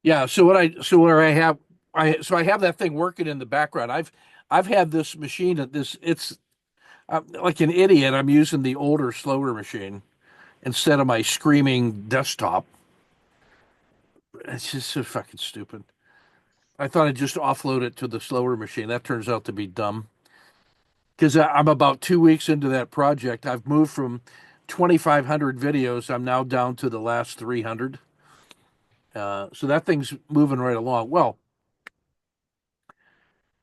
Yeah. So what I so where I have I have that thing working in the background. I've had this machine at this. It's like an idiot. I'm using the older, slower machine instead of my screaming desktop. It's just so fucking stupid. I thought I'd just offload it to the slower machine. That turns out to be dumb because I'm about 2 weeks into that project. I've moved from 2,500 videos. I'm now down to the last 300. So that thing's moving right along. Well,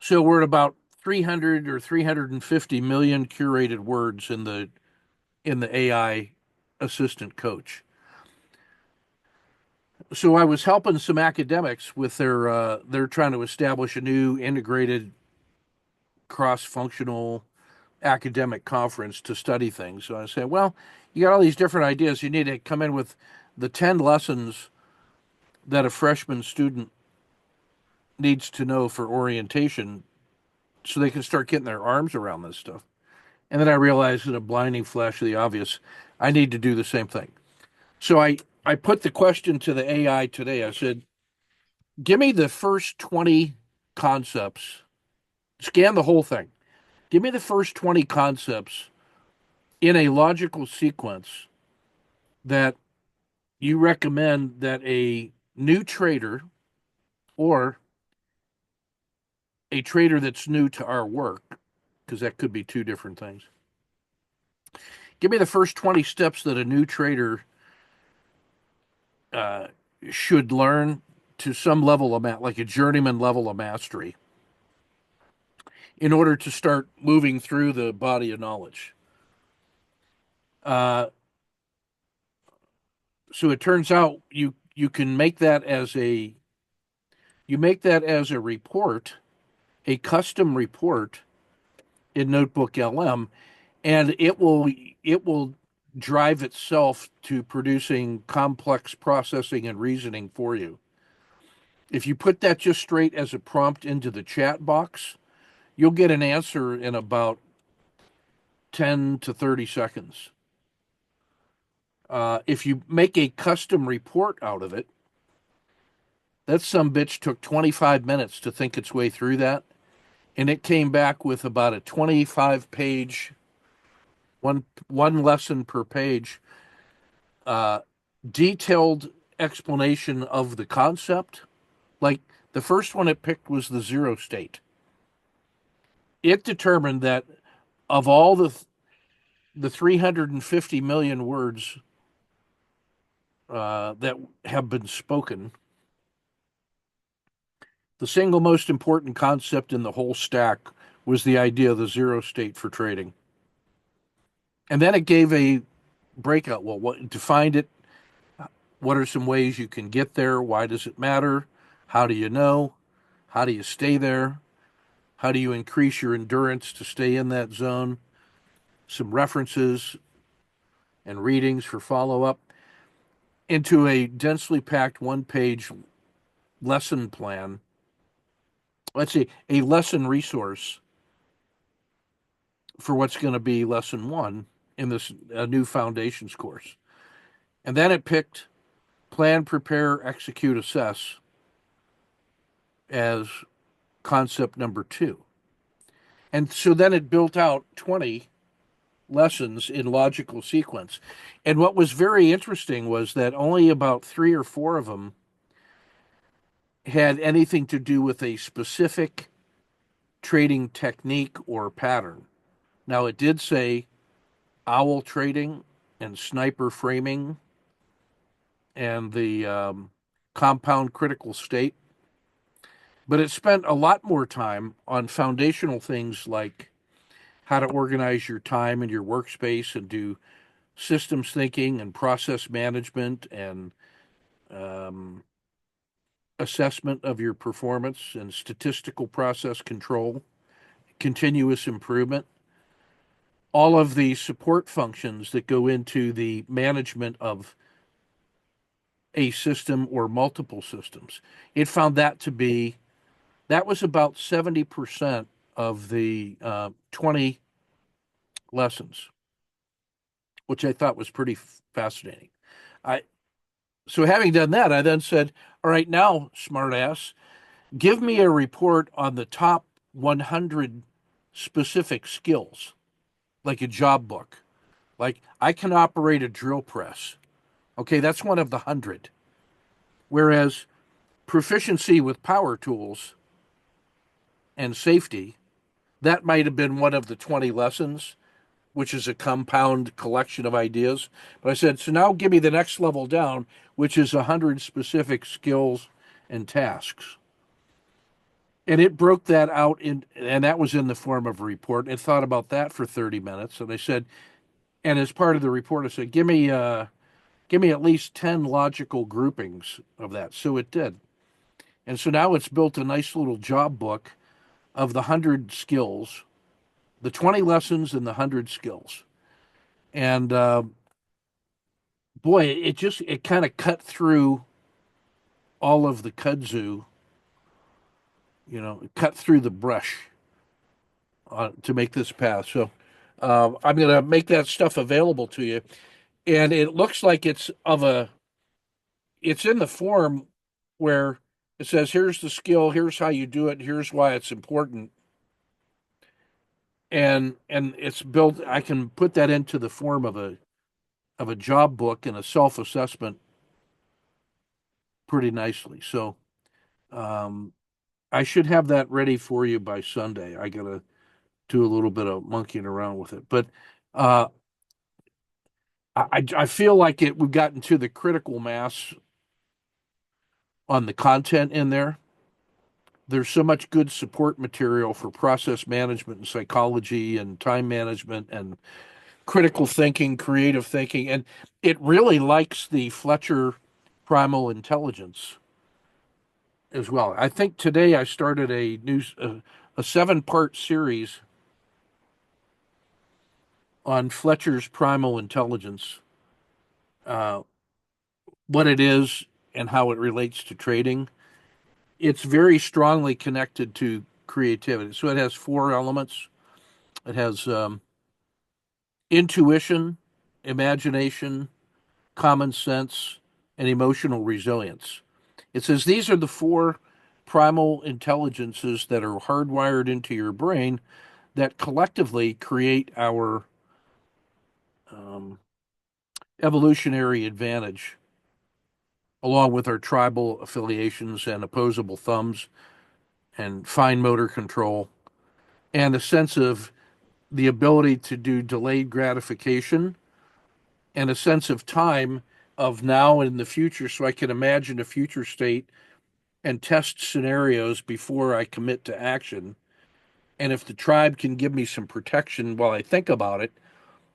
so we're at about 300 or 350 million curated words in the AI assistant coach. So I was helping some academics with they're trying to establish a new integrated cross-functional academic conference to study things. So I said, well, you got all these different ideas. You need to come in with the 10 lessons that a freshman student needs to know for orientation so they can start getting their arms around this stuff. And then I realized in a blinding flash of the obvious, I need to do the same thing. So I put the question to the AI today. I said, give me the first 20 concepts, scan the whole thing. Give me the first 20 concepts in a logical sequence that you recommend that a new trader or a trader that's new to our work, because that could be two different things. Give me the first 20 steps that a new trader uh, should learn to some level of like a journeyman level of mastery in order to start moving through the body of knowledge. Uh, so it turns out you can make that as a report, a custom report in Notebook LM, and it will drive itself to producing complex processing and reasoning for you. If you put that just straight as a prompt into the chat box, you'll get an answer in about 10 to 30 seconds. If you make a custom report out of it, that some bitch took 25 minutes to think its way through that, and it came back with about a 25-page, one lesson per page, uh, detailed explanation of the concept. Like the first one it picked was the zero state. It determined that of all the 350 million words that have been spoken, the single most important concept in the whole stack was the idea of the zero state for trading. And then it gave a breakout. Well, what to find it? What are some ways you can get there? Why does it matter? How do you know? How do you stay there? How do you increase your endurance to stay in that zone? Some references and readings for follow up into a densely packed one page lesson plan. Let's see, a lesson resource for what's going to be lesson one in this new foundations course. And then it picked plan, prepare, execute, assess as concept number two. And so then it built out 20 lessons in logical sequence. And what was very interesting was that only about three or four of them had anything to do with a specific trading technique or pattern. Now, it did say owl trading and sniper framing and the compound critical state, but it spent a lot more time on foundational things like how to organize your time and your workspace and do systems thinking and process management and um, assessment of your performance and statistical process control, continuous improvement, all of the support functions that go into the management of a system or multiple systems. It found that was about 70% of the 20 lessons, which I thought was pretty fascinating. I So having done that, I then said, all right, now, smartass, give me a report on the top 100 specific skills, like a job book. Like, I can operate a drill press. Okay, that's one of the 100. Whereas proficiency with power tools and safety, that might have been one of the 20 lessons, which is a compound collection of ideas. But I said, so now give me the next level down, which is 100 specific skills and tasks. And it broke that out in, and that was in the form of a report. And thought about that for 30 minutes. And I said, and as part of the report, I said, give me at least 10 logical groupings of that. So it did. And so now it's built a nice little job book of the 100 skills, the 20 lessons and the 100 skills. And boy, it kind of cut through all of the kudzu, cut through the brush to make this path. So I'm going to make that stuff available to you. And it looks like it's in the form where it says, here's the skill, here's how you do it, here's why it's important. And it's built, I can put that into the form of a job book and a self-assessment pretty nicely. So um, I should have that ready for you by Sunday. I gotta do a little bit of monkeying around with it, but uh, I feel like we've gotten to the critical mass on the content in there. There's so much good support material for process management and psychology and time management and critical thinking, creative thinking, and it really likes the Fletcher primal intelligence as well. I think today I started a 7-part series on Fletcher's primal intelligence, uh, what it is and how it relates to trading. It's very strongly connected to creativity. So it has 4 elements. It has intuition, imagination, common sense, and emotional resilience. It says these are the 4 primal intelligences that are hardwired into your brain that collectively create our um, evolutionary advantage, along with our tribal affiliations and opposable thumbs and fine motor control and a sense of the ability to do delayed gratification and a sense of time of now and in the future so I can imagine a future state and test scenarios before I commit to action. And if the tribe can give me some protection while I think about it,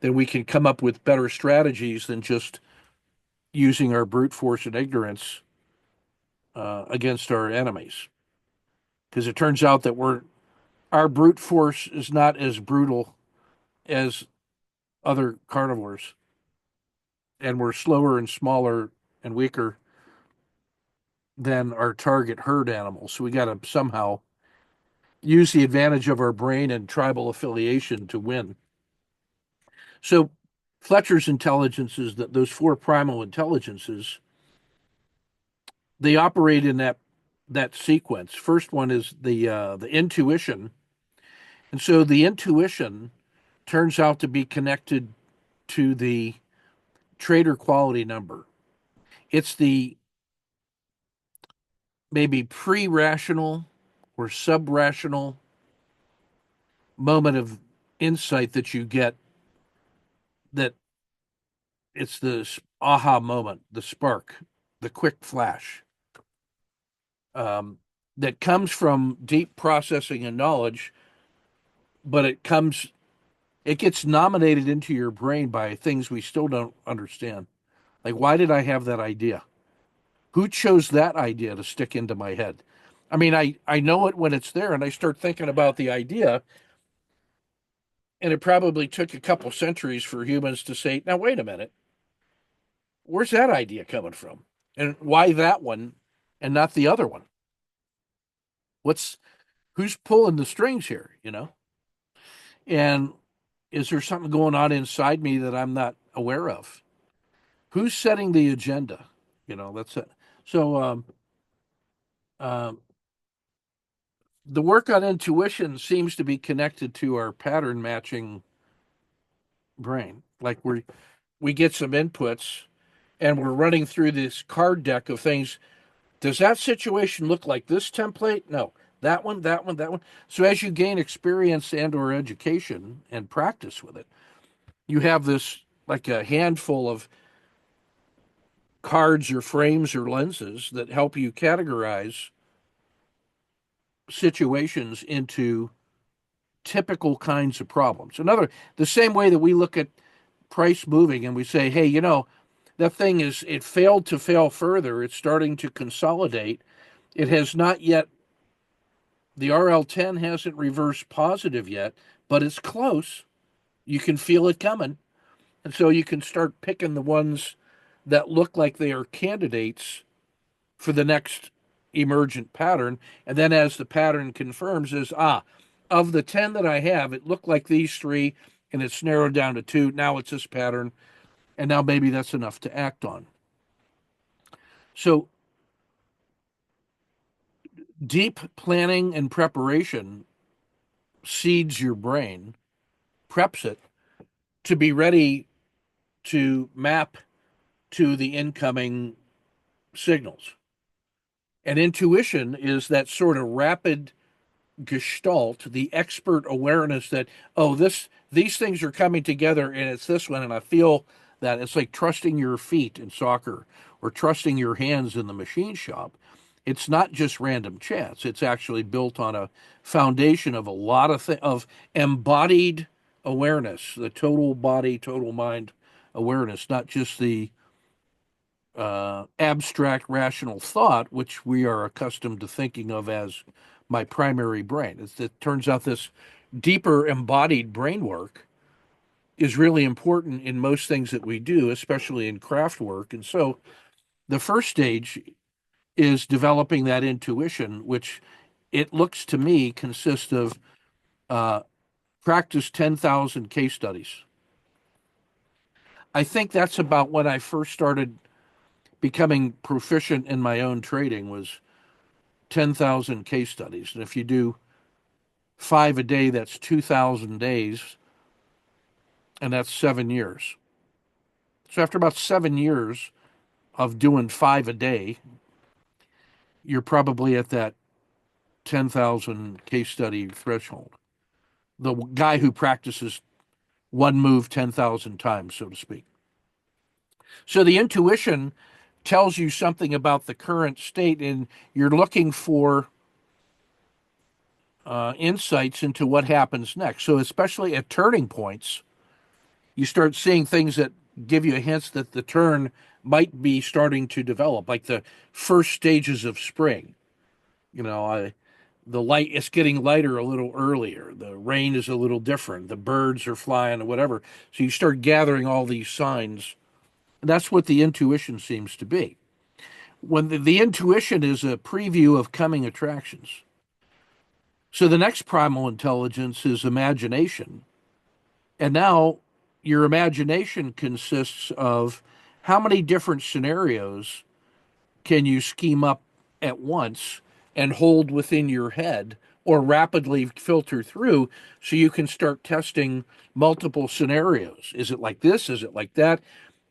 then we can come up with better strategies than just using our brute force and ignorance against our enemies. Because it turns out that our brute force is not as brutal as other carnivores, and we're slower and smaller and weaker than our target herd animals. So we got to somehow use the advantage of our brain and tribal affiliation to win. So Fletcher's intelligence is that those 4 primal intelligences, they operate in that sequence. First one is the intuition, and so the intuition turns out to be connected to the trader quality number. It's the maybe pre-rational or sub-rational moment of insight that you get, that it's the aha moment, the spark, the quick flash, um, that comes from deep processing and knowledge, but it gets nominated into your brain by things we still don't understand. Like, why did I have that idea? Who chose that idea to stick into my head? I mean, I know it when it's there, and I start thinking about the idea, and it probably took a couple centuries for humans to say, now, wait a minute, where's that idea coming from? And why that one and not the other one? What's who's pulling the strings here, you know? And is there something going on inside me that I'm not aware of? Who's setting the agenda? That's it. So um, the work on intuition seems to be connected to our pattern matching brain. Like we get some inputs and we're running through this card deck of things. Does that situation look like this template? No. That one, that one, that one. So as you gain experience and or education and practice with it, you have this like a handful of cards or frames or lenses that help you categorize situations into typical kinds of problems. The same way that we look at price moving and we say, hey, that thing it failed to fail further. It's starting to consolidate. It has not yet, the RL10 hasn't reversed positive yet, but it's close. You can feel it coming. And so you can start picking the ones that look like they are candidates for the next emergent pattern. And then as the pattern confirms is, of the 10 that I have, it looked like these three and it's narrowed down to two. Now it's this pattern. And now maybe that's enough to act on. So deep planning and preparation seeds your brain, preps it to be ready to map to the incoming signals. And intuition is that sort of rapid gestalt, the expert awareness that, oh, these things are coming together and it's this one, and I feel that. It's like trusting your feet in soccer or trusting your hands in the machine shop. It's not just random chance. It's actually built on a foundation of a lot of embodied awareness, the total body, total mind awareness, not just the abstract rational thought, which we are accustomed to thinking of as my primary brain. It turns out this deeper embodied brain work is really important in most things that we do, especially in craft work. And so the first stage is developing that intuition, which it looks to me consists of uh, practice 10,000 case studies. I think that's about when I first started becoming proficient in my own trading was 10,000 case studies. And if you do five a day, that's 2,000 days, and that's 7 years. So after about 7 years of doing five a day, you're probably at that 10,000 case study threshold. The guy who practices one move 10,000 times, so to speak. So the intuition tells you something about the current state, and you're looking for insights into what happens next. So, especially at turning points, you start seeing things that give you a hint that the turn might be starting to develop, like the first stages of spring. You know, the light is getting lighter a little earlier. The rain is a little different. The birds are flying or whatever. So you start gathering all these signs. And that's what the intuition seems to be. When the intuition is a preview of coming attractions. So the next primal intelligence is imagination. And now your imagination consists of how many different scenarios can you scheme up at once and hold within your head or rapidly filter through so you can start testing multiple scenarios. Is it like this? Is it like that?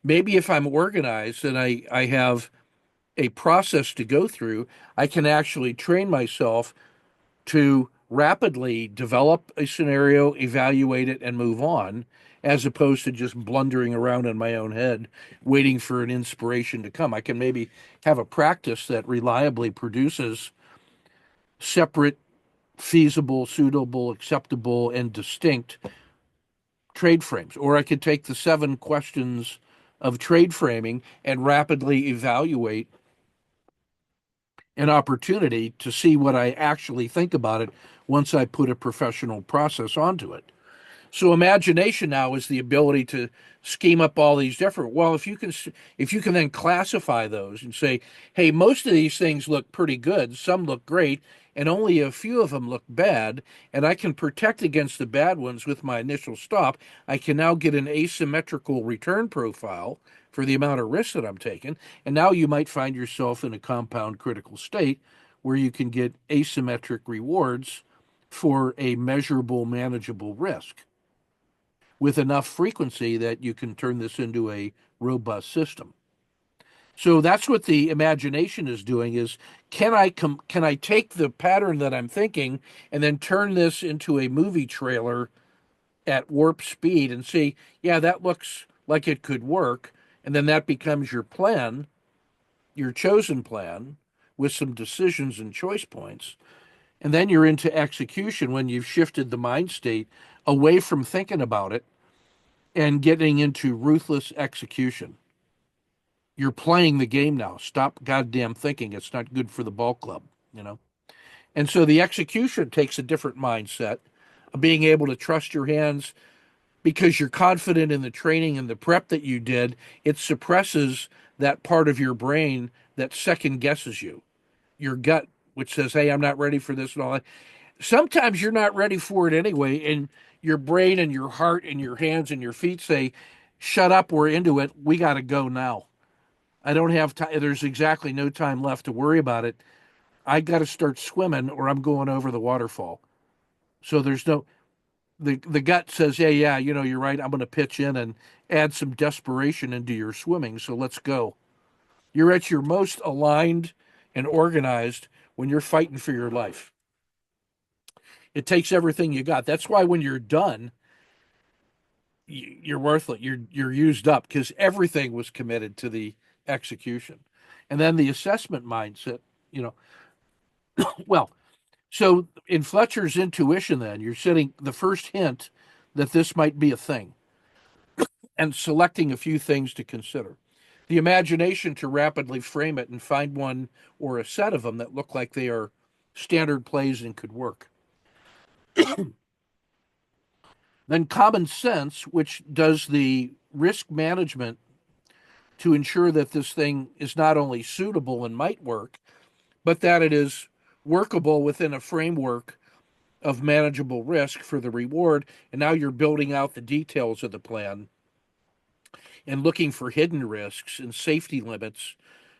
Maybe if I'm organized and I have a process to go through, I can actually train myself to rapidly develop a scenario, evaluate it, and move on, as opposed to just blundering around in my own head, waiting for an inspiration to come. I can maybe have a practice that reliably produces separate, feasible, suitable, acceptable, and distinct trade frames. Or I could take the 7 questions of trade framing and rapidly evaluate an opportunity to see what I actually think about it once I put a professional process onto it. So imagination now is the ability to scheme up all these different. Well, if you can then classify those and say, hey, most of these things look pretty good, some look great, and only a few of them look bad, and I can protect against the bad ones with my initial stop. I can now get an asymmetrical return profile for the amount of risk that I'm taking. And now you might find yourself in a compound critical state where you can get asymmetric rewards for a measurable, manageable risk with enough frequency that you can turn this into a robust system. So that's what the imagination is doing is can I take the pattern that I'm thinking and then turn this into a movie trailer at warp speed and see, yeah, that looks like it could work, and then that becomes your plan, your chosen plan with some decisions and choice points. And then you're into execution when you've shifted the mind state away from thinking about it and getting into ruthless execution. You're playing the game now. Stop goddamn thinking. It's not good for the ball club, you know? And so the execution takes a different mindset of being able to trust your hands because you're confident in the training and the prep that you did. It suppresses that part of your brain that second guesses you, your gut, which says, hey, I'm not ready for this and all that. Sometimes you're not ready for it anyway. And your brain and your heart and your hands and your feet say, shut up, we're into it. We got to go now. I don't have time. There's exactly no time left to worry about it. I got to start swimming or I'm going over the waterfall. So there's no, the gut says, yeah, yeah, you know, you're right. I'm going to pitch in and add some desperation into your swimming. So let's go. You're at your most aligned and organized when you're fighting for your life. It takes everything you got. That's why when you're done, you're worthless. You're used up because everything was committed to the execution. And then the assessment mindset, you know, well, so in Fletcher's intuition, then you're setting the first hint that this might be a thing and selecting a few things to consider. The imagination to rapidly frame it and find one or a set of them that look like they are standard plays and could work. Then common sense, which does the risk management to ensure that this thing is not only suitable and might work, but that it is workable within a framework of manageable risk for the reward. And now you're building out the details of the plan and looking for hidden risks and safety limits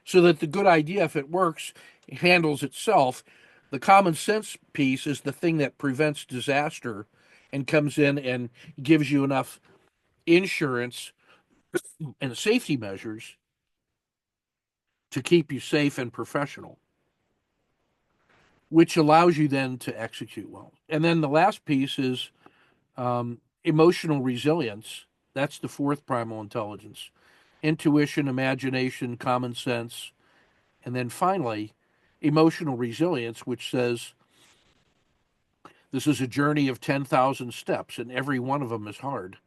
so that the good idea, if it works, handles itself. The common sense piece is the thing that prevents disaster and comes in and gives you enough insurance and safety measures to keep you safe and professional, which allows you then to execute well. And then the last piece is emotional resilience. That's the fourth primal intelligence: intuition, imagination, common sense. And then finally, emotional resilience, which says this is a journey of 10,000 steps, and every one of them is hard.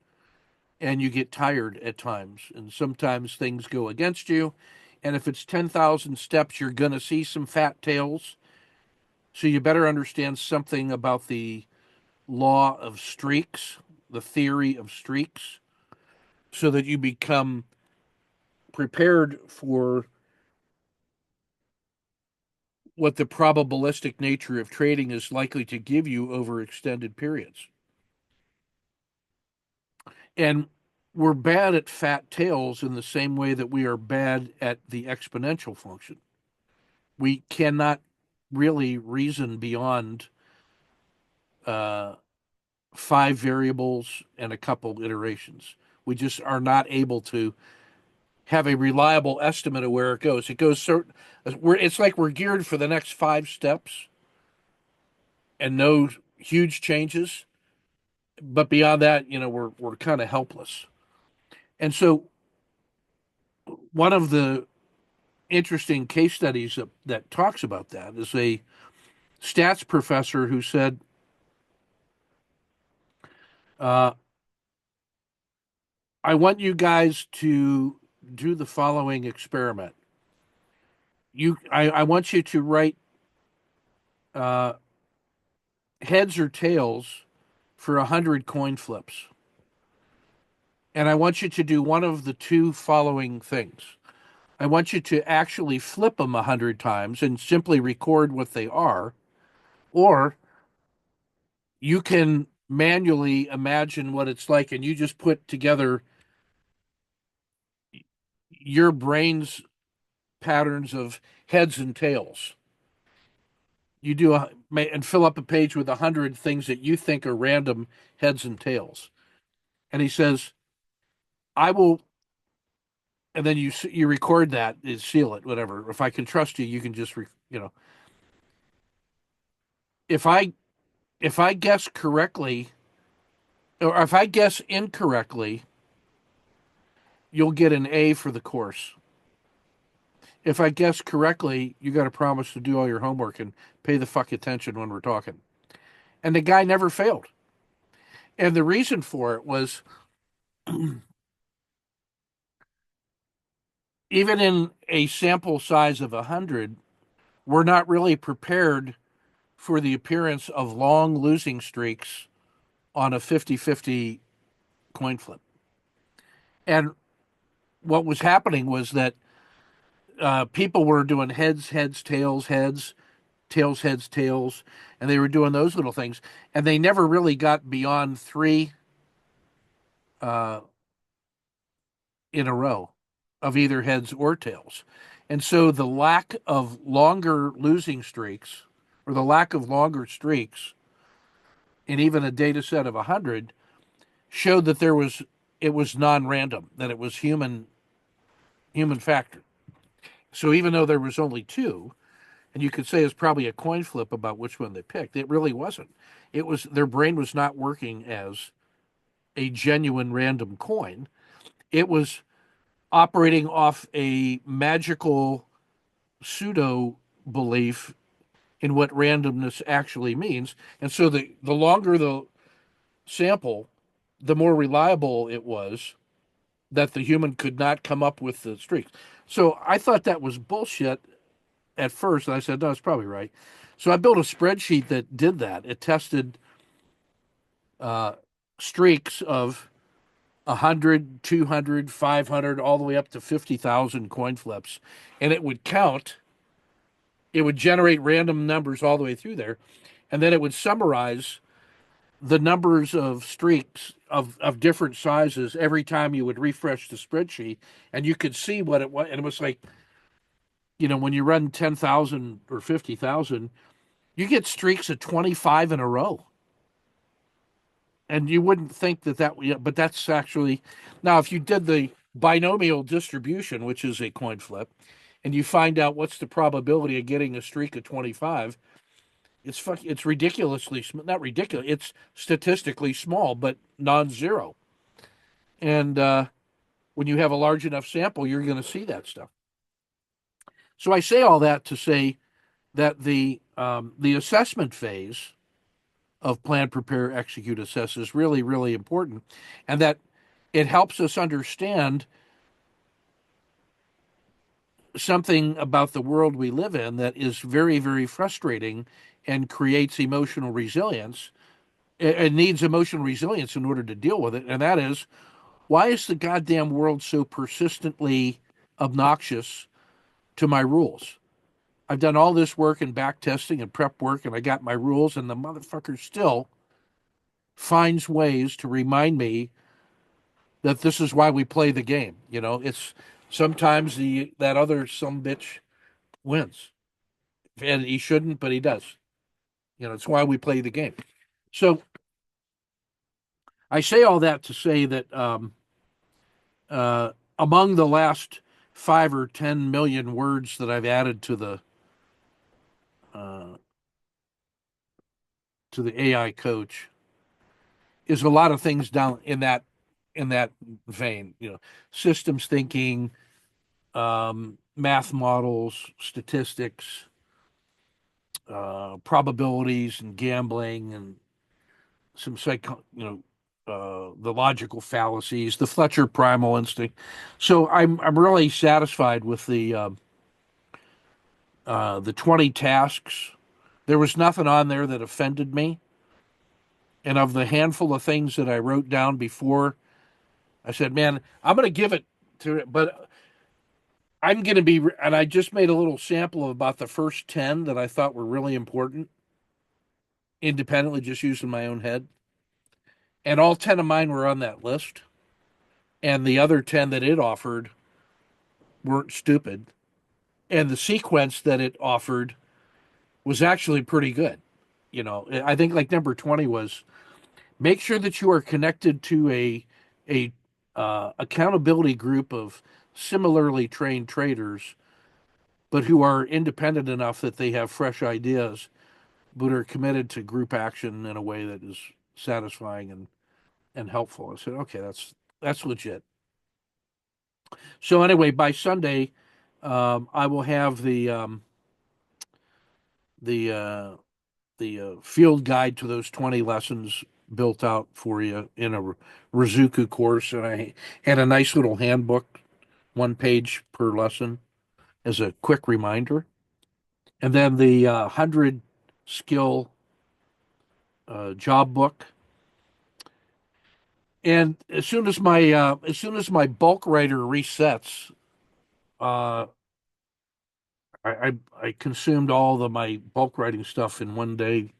And you get tired at times, and sometimes things go against you. And if it's 10,000 steps, you're going to see some fat tails. So you better understand something about the law of streaks, the theory of streaks, so that you become prepared for what the probabilistic nature of trading is likely to give you over extended periods. And we're bad at fat tails in the same way that we are bad at the exponential function. We cannot really reason beyond uh, five variables and a couple iterations. We just are not able to have a reliable estimate of where it goes. It goes certain. It's like we're geared for the next five steps and no huge changes. But beyond that, we're kind of helpless. And so, one of the interesting case studies that talks about that is a stats professor who said, uh, "I want you guys to do the following experiment. I want you to write uh, heads or tails for 100 coin flips, and I want you to do one of the two following things. I want you to actually flip them 100 times and simply record what they are, or you can manually imagine what it's like and you just put together your brain's patterns of heads and tails. You do and fill up a page with 100 things that you think are random heads and tails. And he says, I will, and then you record that, is seal it, whatever. If I can trust you, you can just, if I guess correctly, or if I guess incorrectly, you'll get an A for the course. If I guess correctly, you got to promise to do all your homework and pay the fuck attention when we're talking. And the guy never failed. And the reason for it was even in a sample size of 100, we're not really prepared for the appearance of long losing streaks on a 50-50 coin flip. And what was happening was that people were doing heads, heads, tails, heads, tails, heads, tails, and they were doing those little things. And they never really got beyond three uh, in a row of either heads or tails. And so the lack of longer losing streaks or the lack of longer streaks in even a data set of 100 showed that it was non-random, that it was human factor. So even though there was only two, and you could say it's probably a coin flip about which one they picked, it really wasn't. It was their brain was not working as a genuine random coin. It was operating off a magical pseudo belief in what randomness actually means. And so the longer the sample, the more reliable it was that the human could not come up with the streaks. So I thought that was bullshit at first. And I said, no, it's probably right. So I built a spreadsheet that did that. It tested uh, streaks of 100, 200, 500, all the way up to 50,000 coin flips. And it would count, it would generate random numbers all the way through there. And then it would summarize the numbers of streaks of different sizes every time you would refresh the spreadsheet. And you could see what it was. And it was like, when you run 10,000 or 50,000, you get streaks of 25 in a row. And you wouldn't think but that's actually, now if you did the binomial distribution, which is a coin flip, and you find out what's the probability of getting a streak of 25, it's ridiculously, not ridiculous, it's statistically small, but non-zero. And when you have a large enough sample, you're going to see that stuff. So I say all that to say that the assessment phase of plan, prepare, execute, assess is really, really important, and that it helps us understand something about the world we live in that is very, very frustrating and creates emotional resilience. It needs emotional resilience in order to deal with it, and that is, why is the goddamn world so persistently obnoxious to my rules? I've done all this work and back testing and prep work, and I got my rules, and the motherfucker still finds ways to remind me that this is why we play the game. It's sometimes that other some bitch wins, and he shouldn't, but he does. It's why we play the game. So I say all that to say that among the last 5 or 10 million words that I've added uh, to the AI coach is a lot of things down in that vein. Systems thinking, math models, statistics, probabilities, and gambling, and some the logical fallacies, the Fletcher primal instinct. So I'm really satisfied with the 20 tasks. There was nothing on there that offended me, and of the handful of things that I wrote down before, I said, "Man, I'm going to give it to it," but I'm going to be, and I just made a little sample of about the first 10 that I thought were really important, independently, just using my own head. And all 10 of mine were on that list. And the other 10 that it offered weren't stupid, and the sequence that it offered was actually pretty good. I think like number 20 was make sure that you are connected to a accountability group of similarly trained traders, but who are independent enough that they have fresh ideas, but are committed to group action in a way that is satisfying and helpful. I said, okay, that's legit. So anyway, by Sunday, I will have the field guide to those 20 lessons built out for you in a Rizuku course, and I had a nice little handbook, 1 page per lesson, as a quick reminder, and then the 100 skill job book. And as soon as my bulk writer resets, uh, I consumed all of my bulk writing stuff in one day,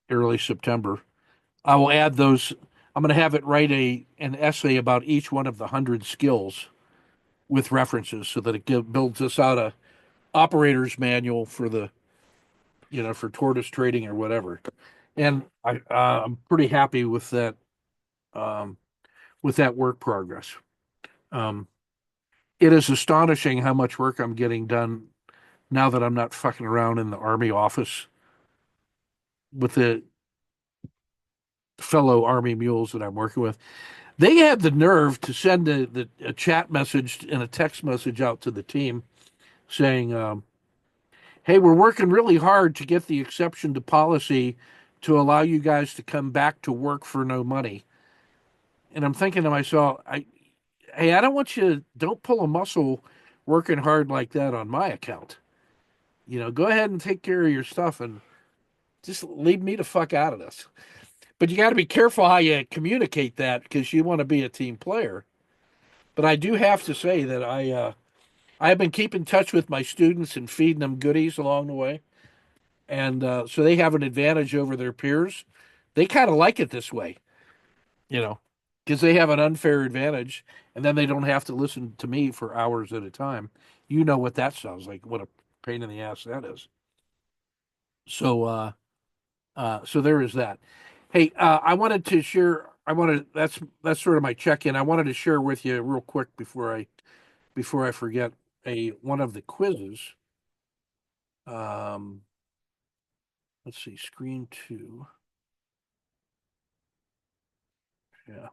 early September. I will add those. I'm going to have it write an essay about each one of the 100 skills with references, so that it builds us out a operator's manual for for tortoise trading or whatever. And I'm pretty happy um, with that work progress. Um, it is astonishing how much work I'm getting done now that I'm not fucking around in the Army office with the fellow Army mules that I'm working with. They had the nerve to send a chat message and a text message out to the team saying, hey, we're working really hard to get the exception to policy to allow you guys to come back to work for no money. And I'm thinking to myself, hey, I don't want you, don't pull a muscle working hard like that on my account. Go ahead and take care of your stuff and just leave me the fuck out of this. But you got to be careful how you communicate that, because you want to be a team player. But I do have to say that I've been keeping in touch with my students and feeding them goodies along the way, and so they have an advantage over their peers. They kind of like it this way, you know, because they have an unfair advantage, and then they don't have to listen to me for hours at a time. You know what that sounds like? What a pain in the ass that is. So, so there is that. Hey, I wanted to share. I wanted that's sort of my check in. I wanted to share with you real quick before I forget a one of the quizzes. Um, let's see, screen two. Yeah.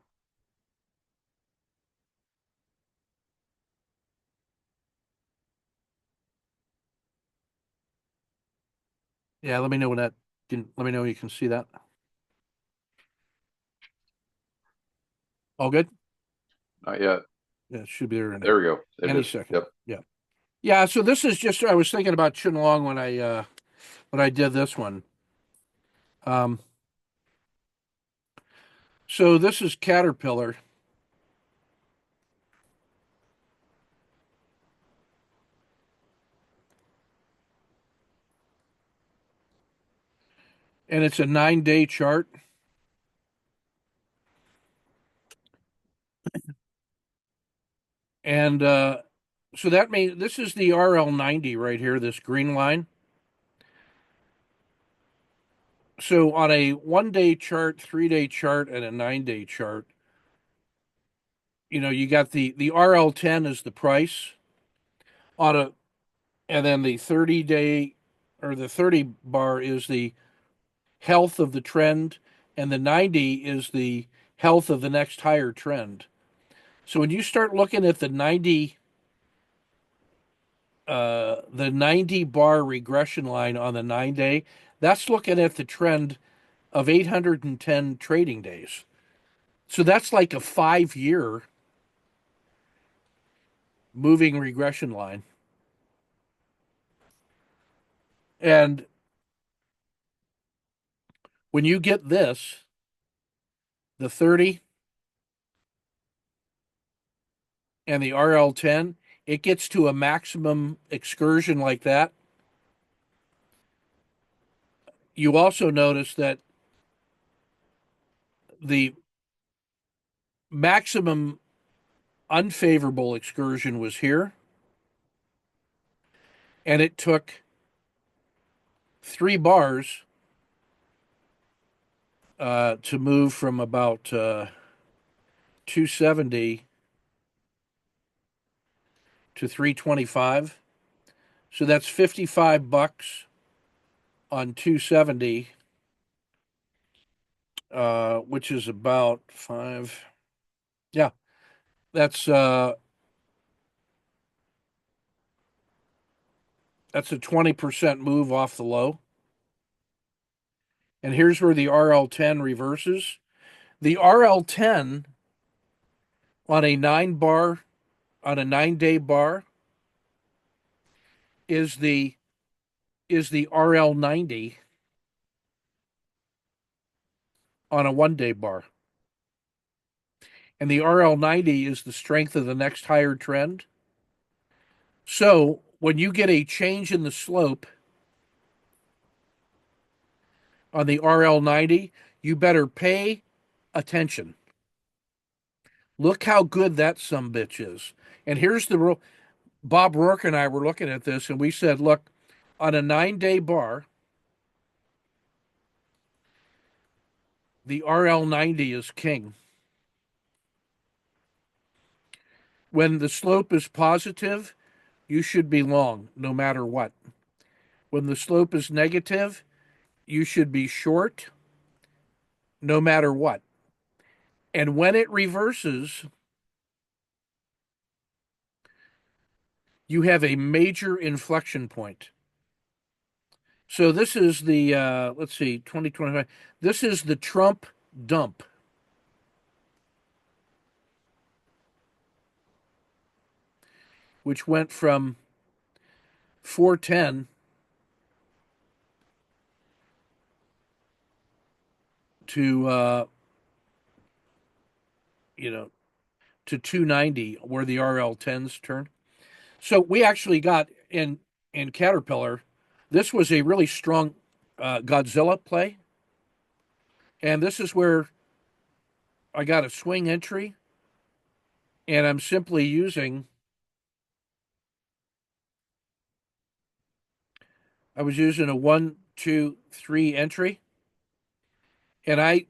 Yeah, let me know when that can let me know when you can see that. All good? Not yet. Yeah, it should be there There we go. It any is. second. Yep. Yeah. Yeah, so this is just I was thinking about Chinlong when I did this one. Um so this is Caterpillar, and it's a 9-day chart. And so that means this is the RL90 right here, this green line. So on a 1-day chart, 3-day chart, and a 9-day chart, you got the RL10 is the price on a, and then the 30-day or the 30 bar is the health of the trend, and the 90 is the health of the next higher trend. So when you start looking at the 90 bar regression line on the 9-day, that's looking at the trend of 810 trading days. So that's like a 5-year moving regression line. And when you get this, the 30 and the RL10, it gets to a maximum excursion like that. You also notice that the maximum unfavorable excursion was here, and it took 3 bars to move from about 270 to 325. So that's $55 on 270, which is about five. Yeah, that's uh, that's a 20% move off the low. And here's where the RL10 reverses. The RL10 on a 9 day bar is the RL90 on a 1 day bar. And the RL90 is the strength of the next higher trend. So when you get a change in the slope on the RL90, you better pay attention. Look how good that sumbitch is. And here's the rule. Bob Rourke and I were looking at this and we said, look, on a 9 day bar, the RL90 is king. When the slope is positive, you should be long no matter what. When the slope is negative, you should be short no matter what. And when it reverses, you have a major inflection point. So this is the let's see, 2025. This is the Trump dump, which went from 410 to you know to 290, where the RL10s turn. So we actually got in Caterpillar. This was a really strong Godzilla play, and this is where I got a swing entry, and I'm simply using. I was using a 1, 2, 3 entry, and I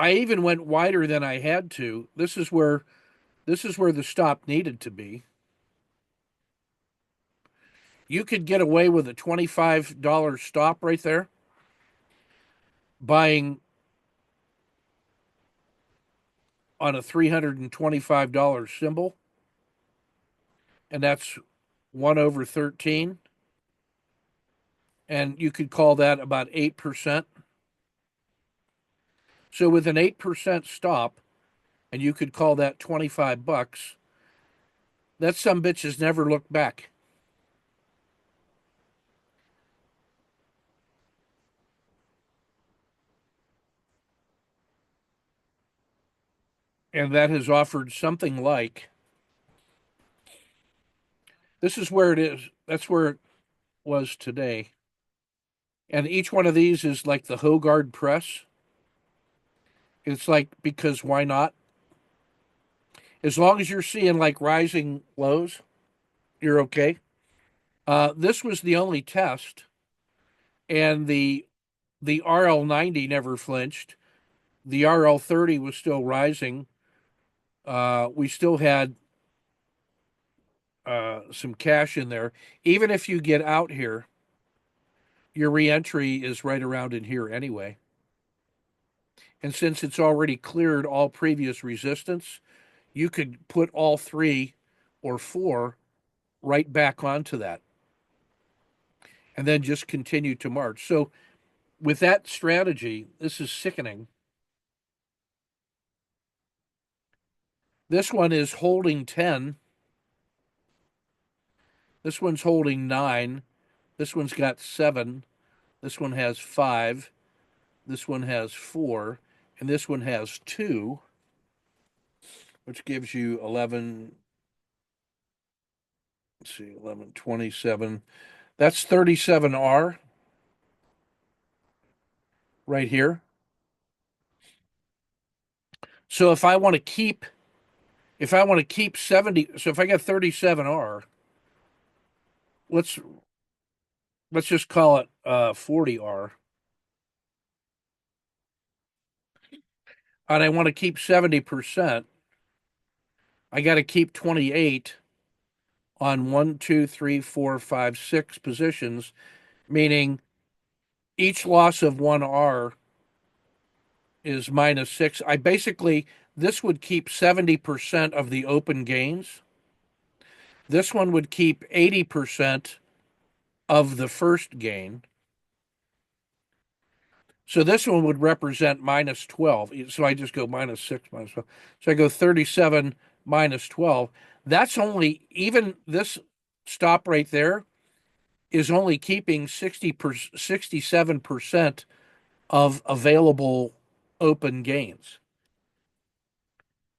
even went wider than I had to. This is where the stop needed to be. You could get away with a $25 stop right there, buying on a $325 symbol, and that's 1/13. And you could call that about 8%. So with an 8% stop, and you could call that $25, that some bitch has never looked back. And that has offered something like, this is where it is. That's where it was today. And each one of these is like the Hogard press. It's like, because why not? As long as you're seeing like rising lows, you're okay. This was the only test, and the RL90 never flinched. The RL30 was still rising. We still had some cash in there. Even if you get out here, your reentry is right around in here anyway. And since it's already cleared all previous resistance, you could put all 3 or 4 right back onto that and then just continue to march. So, with that strategy, this is sickening. This one is holding 10. This one's holding 9. This one's got 7. This one has 5. This one has 4. And this one has 2, which gives you 11. Let's see, 11, 27. That's 37R right here. So if I want to keep If I want to keep 70, so if I got 37R, let's let's just call it 40R, and I want to keep 70%, I got to keep 28 on one, two, three, four, five, six positions, meaning each loss of 1R is -6. I basically, this would keep 70% of the open gains. This one would keep 80% of the first gain. So this one would represent -12. So I just go -6, -12. So I go 37 -12. That's only, even this stop right there is only keeping 67% of available open gains.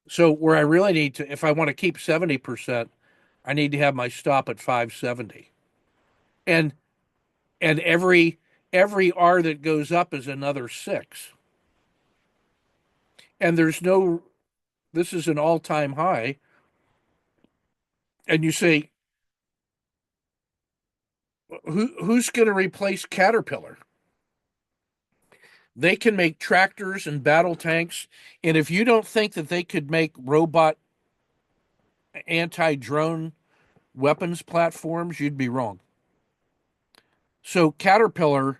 So where I really need to, if I want to keep 70%, I need to have my stop at 570. And and every R that goes up is another six. And there's no, this is an all-time high. And you say, who's going to replace Caterpillar? They can make tractors and battle tanks. And if you don't think that they could make robot anti-drone weapons platforms, you'd be wrong. So Caterpillar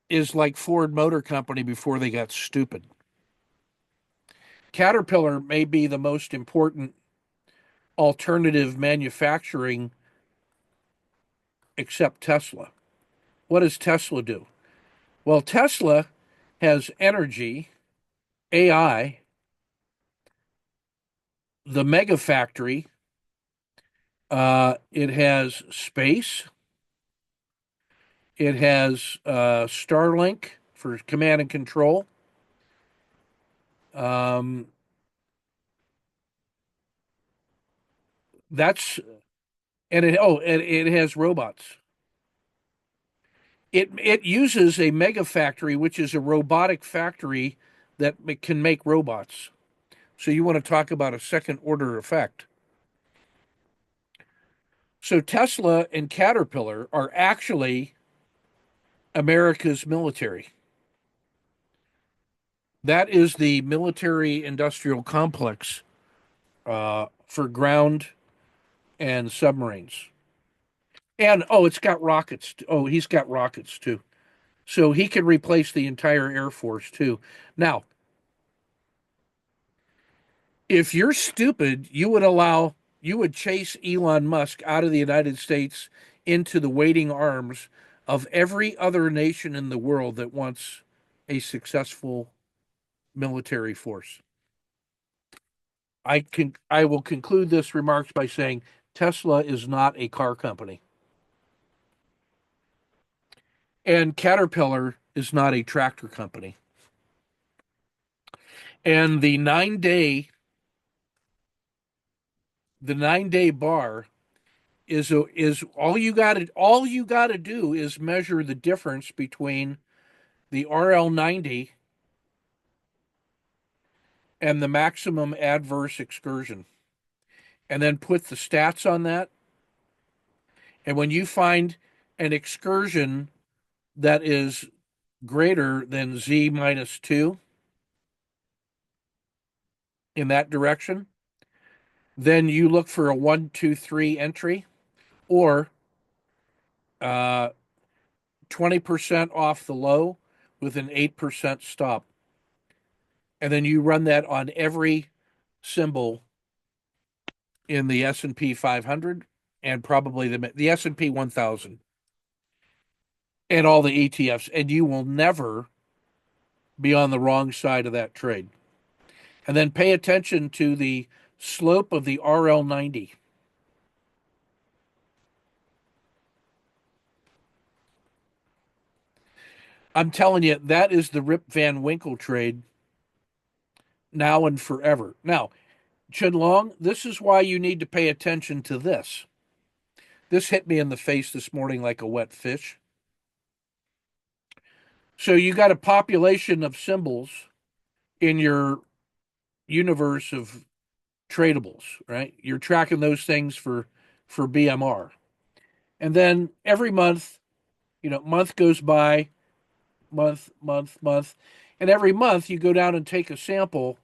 is like Ford Motor Company before they got stupid. Caterpillar may be the most important alternative manufacturing except Tesla. What does Tesla do? Well, Tesla has energy, AI, the mega factory, it has space, it has Starlink for command and control. Um, that's and it has robots. It uses a mega factory, which is a robotic factory that can make robots. So you want to talk about a second order effect. So Tesla and Caterpillar are actually America's military. That is the military industrial complex for ground and submarines. And oh, it's got rockets. Oh, he's got rockets too. So he could replace the entire Air Force too. Now, if you're stupid, you would chase Elon Musk out of the United States into the waiting arms of every other nation in the world that wants a successful military force. I will conclude this remarks by saying Tesla is not a car company, and Caterpillar is not a tractor company. And the 9 day bar is all you got to do is measure the difference between the RL90 and the maximum adverse excursion, and then put the stats on that. And when you find an excursion that is greater than Z -2 in that direction, then you look for a 1, 2, 3 entry, or uh, 20% off the low with an 8% stop. And then you run that on every symbol in the S&P 500 and probably the S&P 1000 and all the ETFs, and you will never be on the wrong side of that trade. And then pay attention to the slope of the RL90. I'm telling you, that is the Rip Van Winkle trade now and forever. Now, Chen Long, this is why you need to pay attention to this. This hit me in the face this morning like a wet fish. So you got a population of symbols in your universe of tradables, right? You're tracking those things for BMR. And then every month, month goes by, month, and every month you go down and take a sample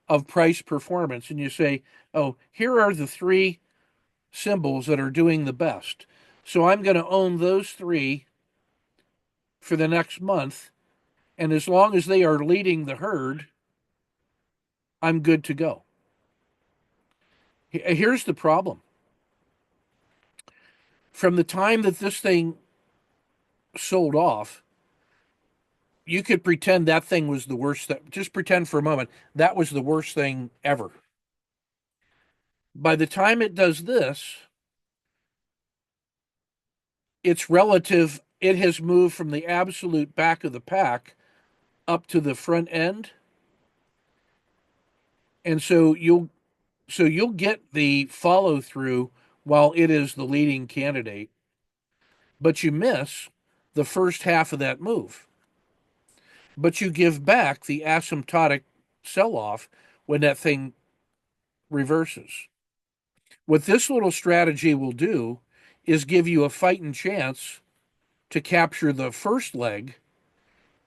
of price performance and you say, "Oh, here are the three symbols that are doing the best. So I'm going to own those three for the next month, and as long as they are leading the herd, I'm good to go." Here's the problem. From the time that this thing sold off, you could pretend that thing was the worst thing. Just pretend for a moment that was the worst thing ever. By the time it does this, it's relative. It has moved from the absolute back of the pack up to the front end, and so you'll get the follow through while it is the leading candidate, but you miss the first half of that move. But you give back the asymptotic sell off when that thing reverses. What this little strategy will do is give you a fighting chance to capture the first leg,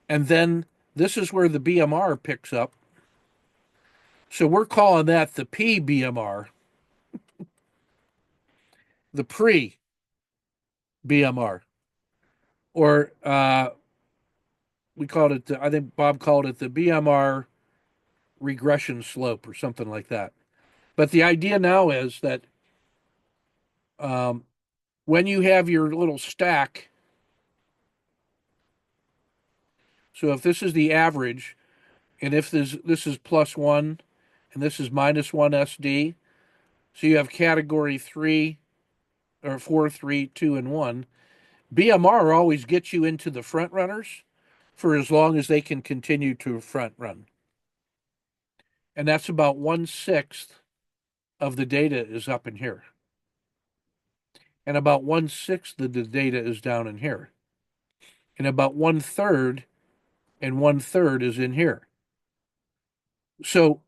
and then this is where the BMR picks up. So we're calling that the PBMR, the pre BMR, or we called it, I think Bob called it the BMR regression slope or something like that. But the idea now is that um, when you have your little stack, so if this is the average, and if this is plus one, and this is minus one SD, so you have category three or four, three, two, and one. BMR always gets you into the front runners for as long as they can continue to front run. And that's about 1/6 of the data is up in here. And about 1/6 of the data is down in here. And about 1/3 and 1/3 is in here. So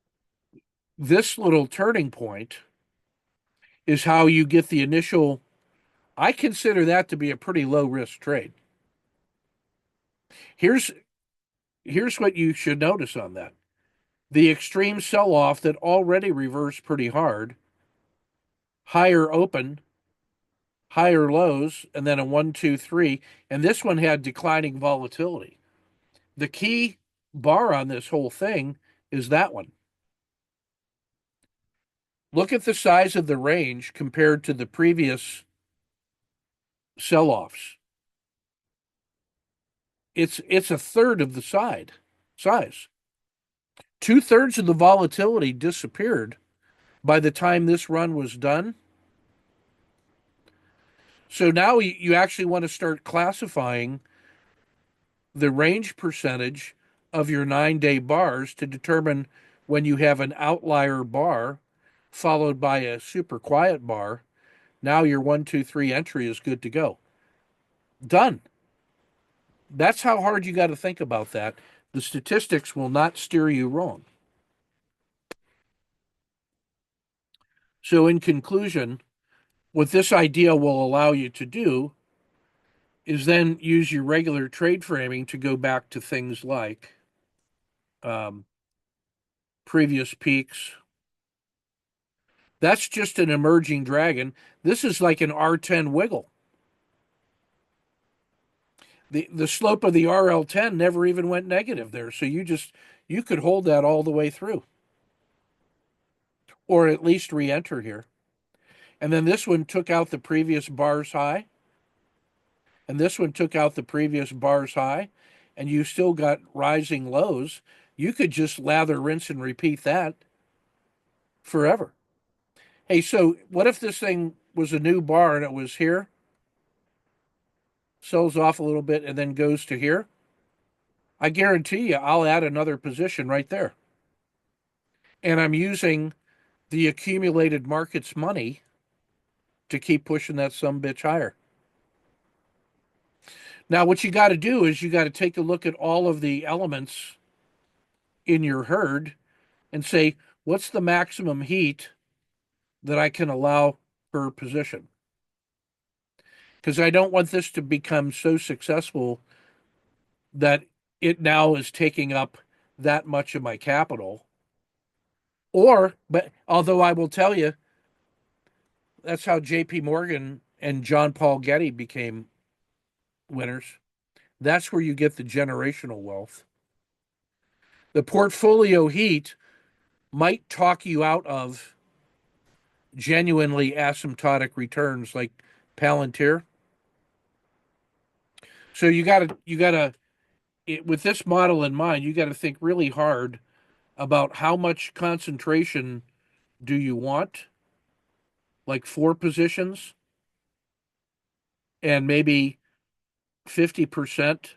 this little turning point is how you get the initial. I consider that to be a pretty low risk trade. Here's here's what you should notice on that. The extreme sell off that already reversed pretty hard, higher open, higher lows, and then a 1, 2, 3. And this one had declining volatility. The key bar on this whole thing is that one. Look at the size of the range compared to the previous sell offs. It's a third of the size. 2/3 of the volatility disappeared by the time this run was done. So now you actually want to start classifying the range percentage of your 9-day bars to determine when you have an outlier bar followed by a super quiet bar. Now your 1, 2, 3 entry is good to go. Done. That's how hard you got to think about that. The statistics will not steer you wrong. So, in conclusion, what this idea will allow you to do is then use your regular trade framing to go back to things like um, previous peaks. That's just an emerging dragon. This is like an R10 wiggle. The slope of the RL10 never even went negative there. So you could hold that all the way through, or at least re-enter here. And then this one took out the previous bar's high, and this one took out the previous bar's high, and you still got rising lows. You could just lather, rinse, and repeat that forever. Hey, so what if this thing was a new bar and it was here, sells off a little bit, and then goes to here? I guarantee you I'll add another position right there. And I'm using the accumulated market's money to keep pushing that some bitch higher. Now, what you got to do is you got to take a look at all of the elements in your herd and say, what's the maximum heat that I can allow per position? Because I don't want this to become so successful that it now is taking up that much of my capital. Or, but although I will tell you, that's how JP Morgan and John Paul Getty became winners. That's where you get the generational wealth. The portfolio heat might talk you out of genuinely asymptotic returns like Palantir. So you gotta with this model in mind, you got to think really hard about how much concentration do you want, like four positions, and maybe 50%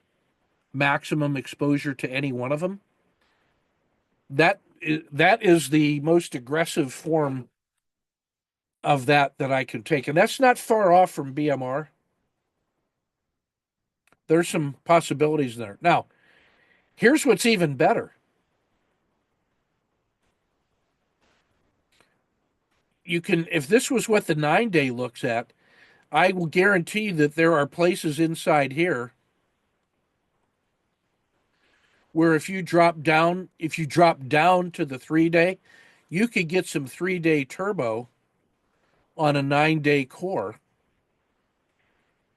maximum exposure to any one of them. That is the most aggressive form of that I could take, and that's not far off from BMR. There's some possibilities there. Now, here's what's even better. You can, if this was what the 9 day looks at, I will guarantee that there are places inside here where if you drop down to the 3 day, you could get some 3 day turbo on a 9 day core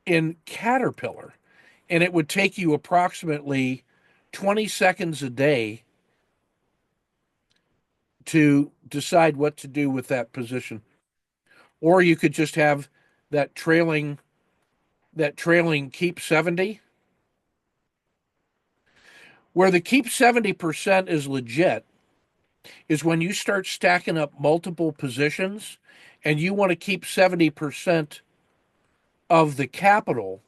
in Caterpillar. And it would take you approximately 20 seconds a day to decide what to do with that position. Or you could just have that trailing that trailing keep 70, where the keep 70% is legit is when you start stacking up multiple positions and you want to keep 70% of the capital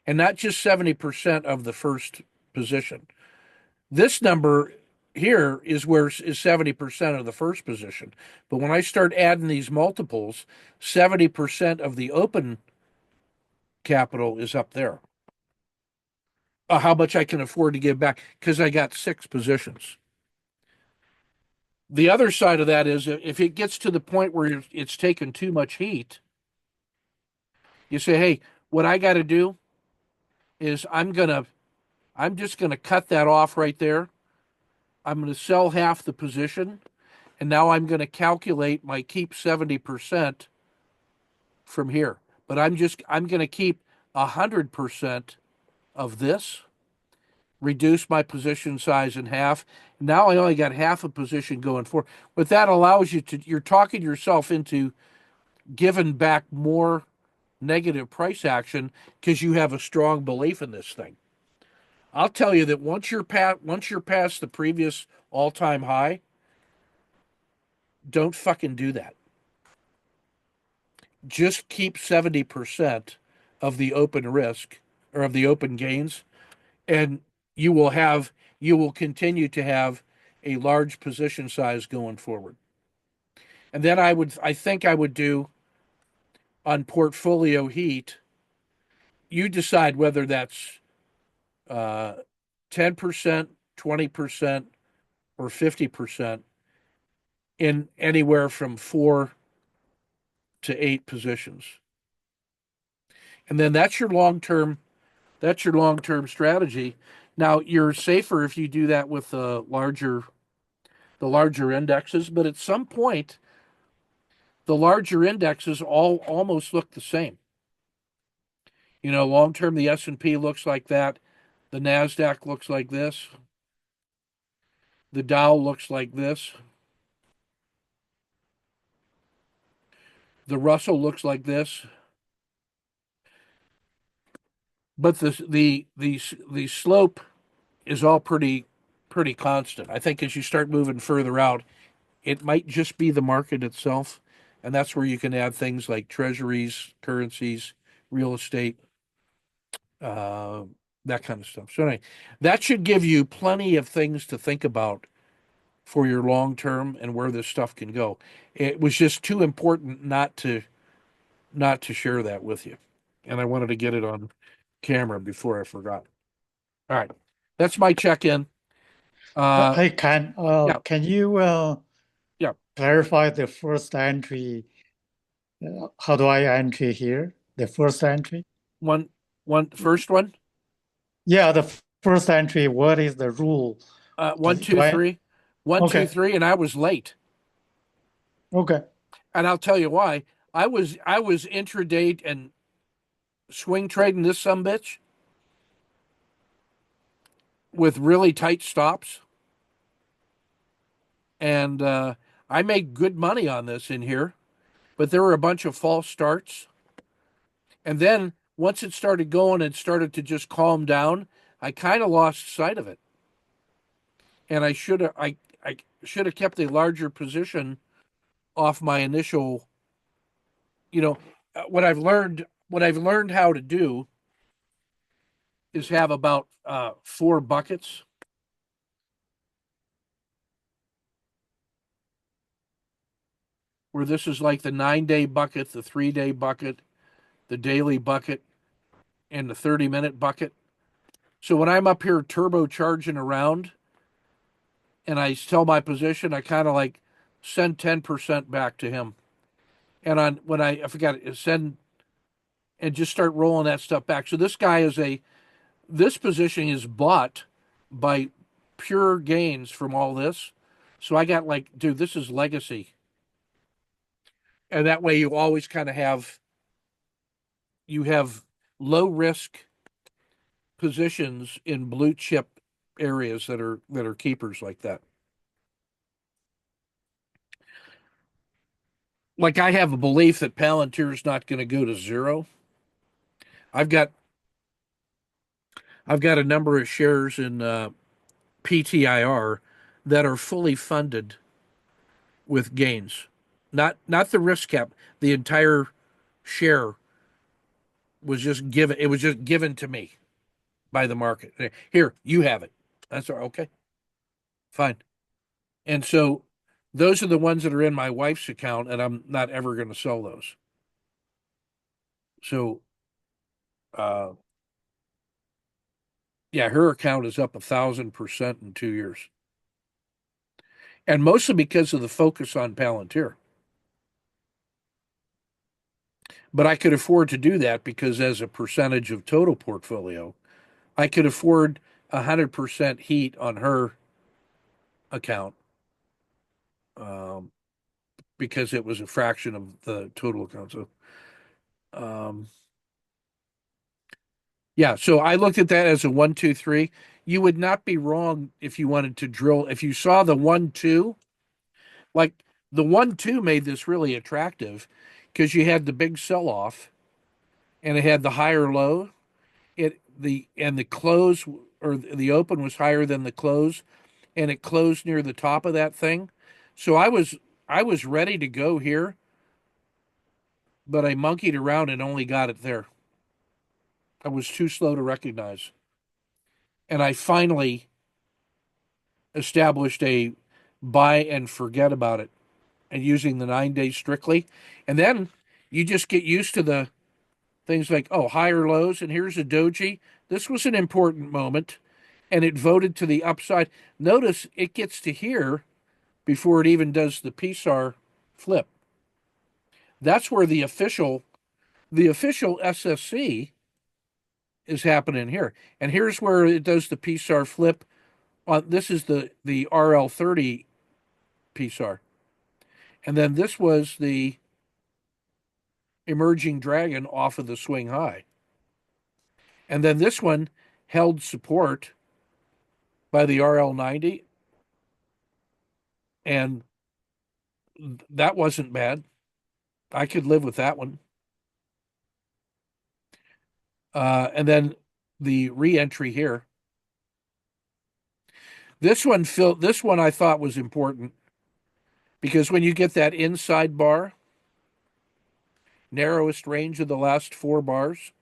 and not just 70% of the first position. This number here is 70% of the first position. But when I start adding these multiples, 70% of the open capital is up there. How much I can afford to give back because I got six positions. The other side of that is if it gets to the point where it's taken too much heat, you say, hey, what I got to do is I'm just gonna cut that off right there. I'm gonna sell half the position, and now I'm gonna calculate my keep 70% from here. But I'm gonna keep 100% of this, reduce my position size in half. Now I only got half a position going forward. But that allows you to you're talking yourself into giving back more negative price action because you have a strong belief in this thing. I'll tell you that once you're past the previous all-time high, don't fucking do that. Just keep 70% of the open risk or of the open gains, and you will continue to have a large position size going forward. And then I think I would do on portfolio heat, you decide whether that's 10%, 20%, or 50% in anywhere from 4 to 8 positions. And then that's your long term strategy. Now you're safer if you do that with the larger indexes, but at some point the larger indexes all almost look the same. Long term the S&P looks like that, the Nasdaq looks like this, the Dow looks like this, the Russell looks like this, but the slope is all pretty constant. I think as you start moving further out, it might just be the market itself, and that's where you can add things like treasuries, currencies, real estate, uh, that kind of stuff. So anyway, that should give you plenty of things to think about for your long term and where this stuff can go. It was just too important not to share that with you, and I wanted to get it on camera before I forgot. All right, that's my check in. Uh, Hey, yeah, can you yeah. clarify the first entry? How do I entry here? The first entry? One, first one. Yeah, the first entry. What is the rule? One, Do two, I? three, one, two, Okay, three, and I was late. okay. And I'll tell you why. I was intraday and swing trading this sumbitch with really tight stops, and I made good money on this in here. But there were a bunch of false starts, and then once it started going and started to just calm down, I kind of lost sight of it, and I should have kept a larger position off my initial. You know, what I've learned how to do is have about four buckets where this is like the 9 day bucket, the 3 day bucket, the daily bucket, and the 30-minute bucket. So when I'm up here turbocharging around and I tell my position, I kind of like send 10% back to him. And on when I forgot it, send and just start rolling that stuff back. So this position is bought by pure gains from all this. So I got like, dude, this is legacy. And that way you always kind of have low risk positions in blue chip areas that are keepers like that. Like I have a belief that Palantir is not going to go to zero. I've got I've got a number of shares in PTIR that are fully funded with gains, not the risk cap. The entire share was just given. It was just given to me by the market. Here, you have it. That's all. Okay, fine. And so those are the ones that are in my wife's account, and I'm not ever going to sell those. So, uh, yeah, her account is up 1,000% in 2 years, and mostly because of the focus on Palantir. But I could afford to do that because, as a percentage of total portfolio, I could afford 100% heat on her account, um, because it was a fraction of the total account. So, um, yeah, so I looked at that as a one, two, three. You would not be wrong if you wanted to drill. If you saw the 1, 2, like the 1, 2 made this really attractive because you had the big sell off and it had the higher low. The close or the open was higher than the close, and it closed near the top of that thing. So I was ready to go here, but I monkeyed around and only got it there. I was too slow to recognize, and I finally established a buy and forget about it and using the 9 days strictly. And then you just get used to the things like, oh, higher lows, and here's a doji. This was an important moment, and it voted to the upside. Notice it gets to here before it even does the PSAR flip. That's where the official SSC is happening here. And here's where it does the PSAR flip. This is the RL30 PSAR. And then this was the emerging dragon off of the swing high. And then this one held support by the RL90, and that wasn't bad. I could live with that one. And then the re-entry here. This one I thought was important because when you get that inside bar, narrowest range of the last 4 bars,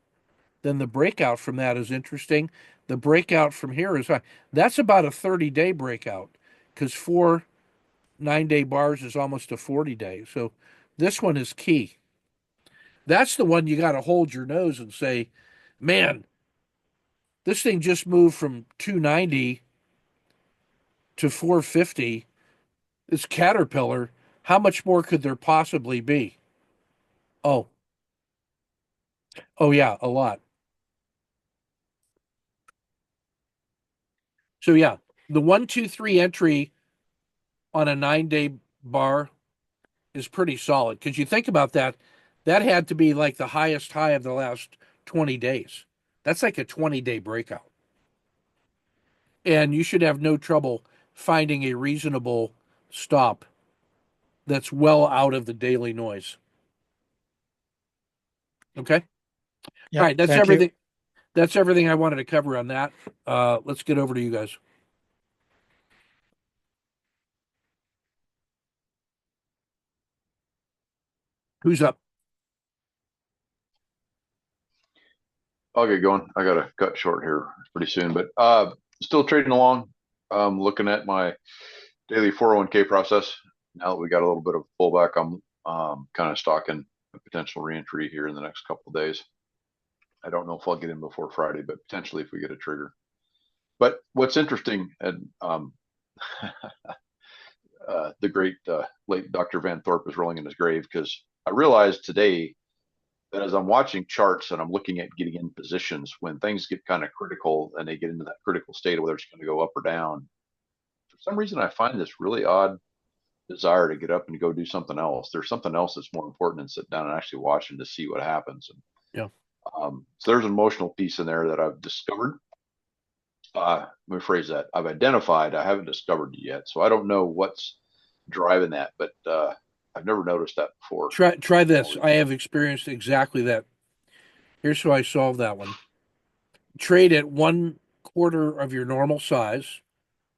then the breakout from that is interesting. The breakout from here is high. That's about a 30-day breakout because 4 9 day bars is almost a 40-day. So this one is key. That's the one you got to hold your nose and say, man, this thing just moved from 290 to 450, this Caterpillar, how much more could there possibly be? Oh, oh yeah, a lot. So yeah, the 123 entry on a 9-day bar is pretty solid because you think about that, that had to be like the highest high of the last 20 days. That's like a 20-day breakout. And you should have no trouble finding a reasonable stop that's well out of the daily noise. Okay. All Yeah, right. That's thank you. everything. That's everything I wanted to cover on that. Let's get over to you guys. Who's up? I'll get going. I got to cut short here pretty soon, but still trading along. Looking at my daily 401k process. Now that we got a little bit of pullback, I'm kind of stalking a potential reentry here in the next couple of days. I don't know if I'll get in before Friday, but potentially if we get a trigger. But what's interesting, and the great late Dr. Van Thorpe is rolling in his grave, because I realized today that as I'm watching charts and I'm looking at getting in positions, when things get kind of critical and they get into that critical state of whether it's going to go up or down, for some reason I find this really odd desire to get up and go do something else. There's something else that's more important than sit down and actually watching to see what happens. And Yeah. so there's an emotional piece in there that I've discovered. Let me phrase that. I've identified. I haven't discovered it yet, so I don't know what's driving that, but I've never noticed that before. Try this. Always. I have experienced exactly that. Here's how I solved that one. Trade at 1/4 of your normal size.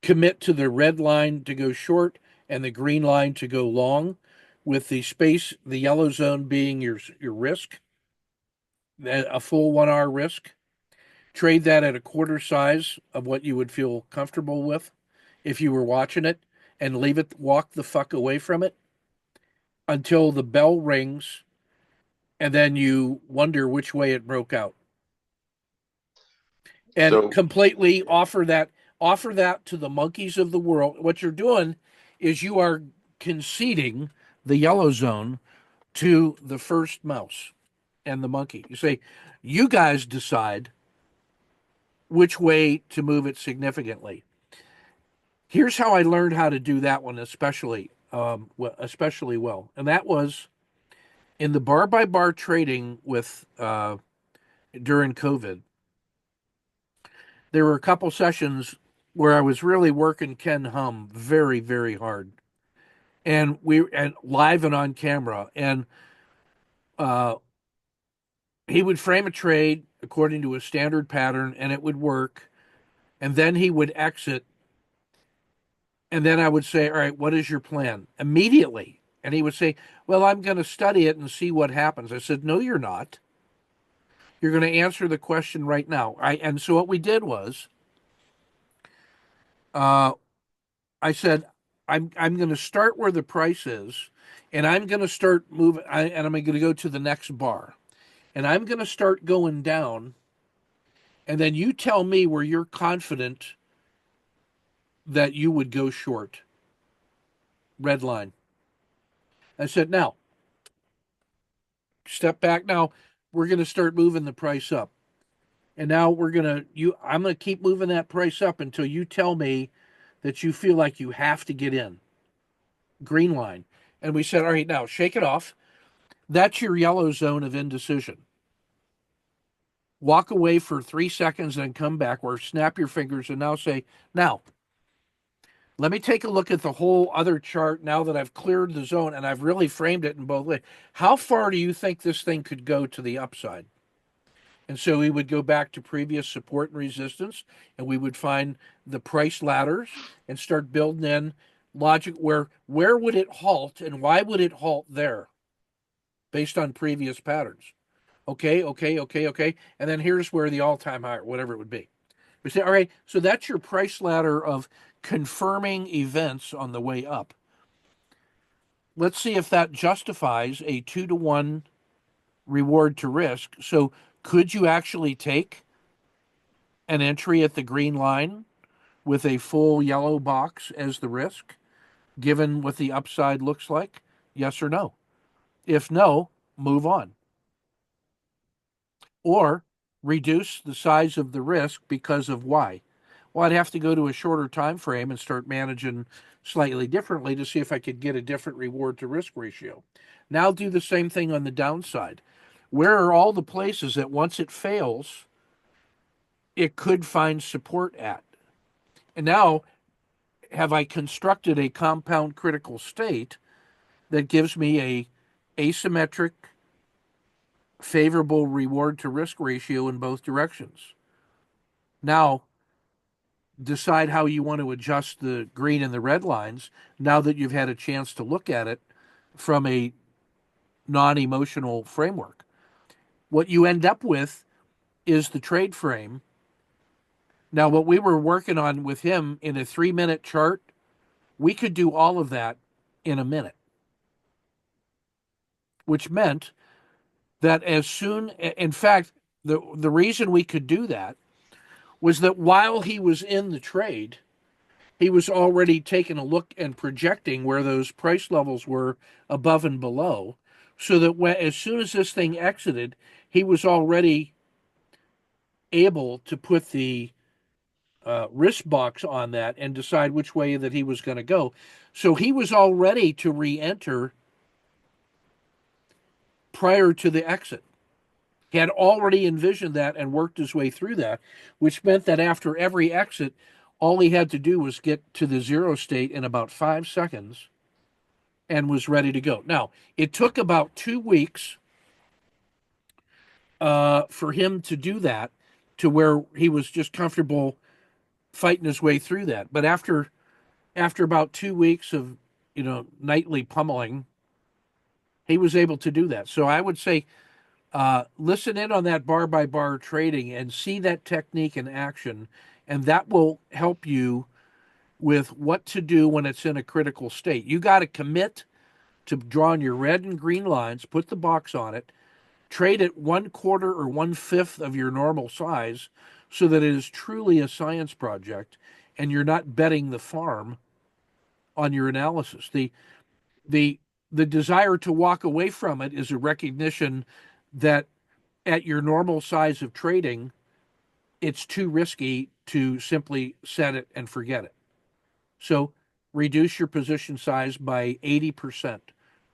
Commit to the red line to go short and the green line to go long, with the space, the yellow zone being your risk, a full 1 hour risk. Trade that at a quarter size of what you would feel comfortable with if you were watching it, and leave it, walk the fuck away from it until the bell rings, and then you wonder which way it broke out. And So, completely offer that to the monkeys of the world. What you're doing is you are conceding the yellow zone to the first mouse and the monkey. You say, you guys decide which way to move it significantly. Here's how I learned how to do that one especially well, and that was in the bar by bar trading with during COVID. There were a couple sessions where I was really working Ken Hum very, very hard, and live and on camera, and uh, he would frame a trade according to a standard pattern, and it would work, and then he would exit, and then I would say, "All right, what is your plan?" Immediately, and he would say, "Well, I'm going to study it and see what happens." I said, "No, you're not. You're going to answer the question right now." And so what we did was, uh, I said, I'm going to start where the price is, and I'm going to start moving, and I'm going to go to the next bar, and I'm going to start going down, and then you tell me where you're confident that you would go short. Red line. I said, now step back. Now we're going to start moving the price up, and now I'm going to keep moving that price up until you tell me that you feel like you have to get in. Green line. And we said, all right, now shake it off. That's your yellow zone of indecision. Walk away for 3 seconds and come back, or snap your fingers and now say, now, let me take a look at the whole other chart now that I've cleared the zone and I've really framed it in both ways. How far do you think this thing could go to the upside? And so we would go back to previous support and resistance, and we would find the price ladders and start building in logic where would it halt and why would it halt there based on previous patterns. Okay, okay, okay, okay. And then here's where the all-time high, whatever it would be. We say, all right, so that's your price ladder of confirming events on the way up. Let's see if that justifies a 2-to-1 reward to risk. So could you actually take an entry at the green line with a full yellow box as the risk, given what the upside looks like? Yes or no? If no, move on. Or reduce the size of the risk because of why? Well, I'd have to go to a shorter time frame and start managing slightly differently to see if I could get a different reward to risk ratio. Now do the same thing on the downside. Where are all the places that once it fails, it could find support at? And now have I constructed a compound critical state that gives me a asymmetric favorable reward to risk ratio in both directions? Now decide how you want to adjust the green and the red lines now that you've had a chance to look at it from a non-emotional framework. What you end up with is the trade frame. Now, what we were working on with him in a 3-minute chart, we could do all of that in a minute, which meant that as soon, in fact, the reason we could do that was that while he was in the trade, he was already taking a look and projecting where those price levels were above and below, so that as soon as this thing exited, he was already able to put the risk box on that and decide which way that he was going to go. So he was all ready to re-enter prior to the exit. He had already envisioned that and worked his way through that, which meant that after every exit, all he had to do was get to the zero state in about 5 seconds and was ready to go. Now, it took about 2 weeks for him to do that, to where he was just comfortable fighting his way through that. But after about 2 weeks of nightly pummeling, he was able to do that. So I would say listen in on that bar by bar trading and see that technique in action, and that will help you with what to do when it's in a critical state. You got to commit to drawing your red and green lines, put the box on it, trade it 1/4 or 1/5 of your normal size so that it is truly a science project and you're not betting the farm on your analysis. The the desire to walk away from it is a recognition that at your normal size of trading, it's too risky to simply set it and forget it. So reduce your position size by 80%.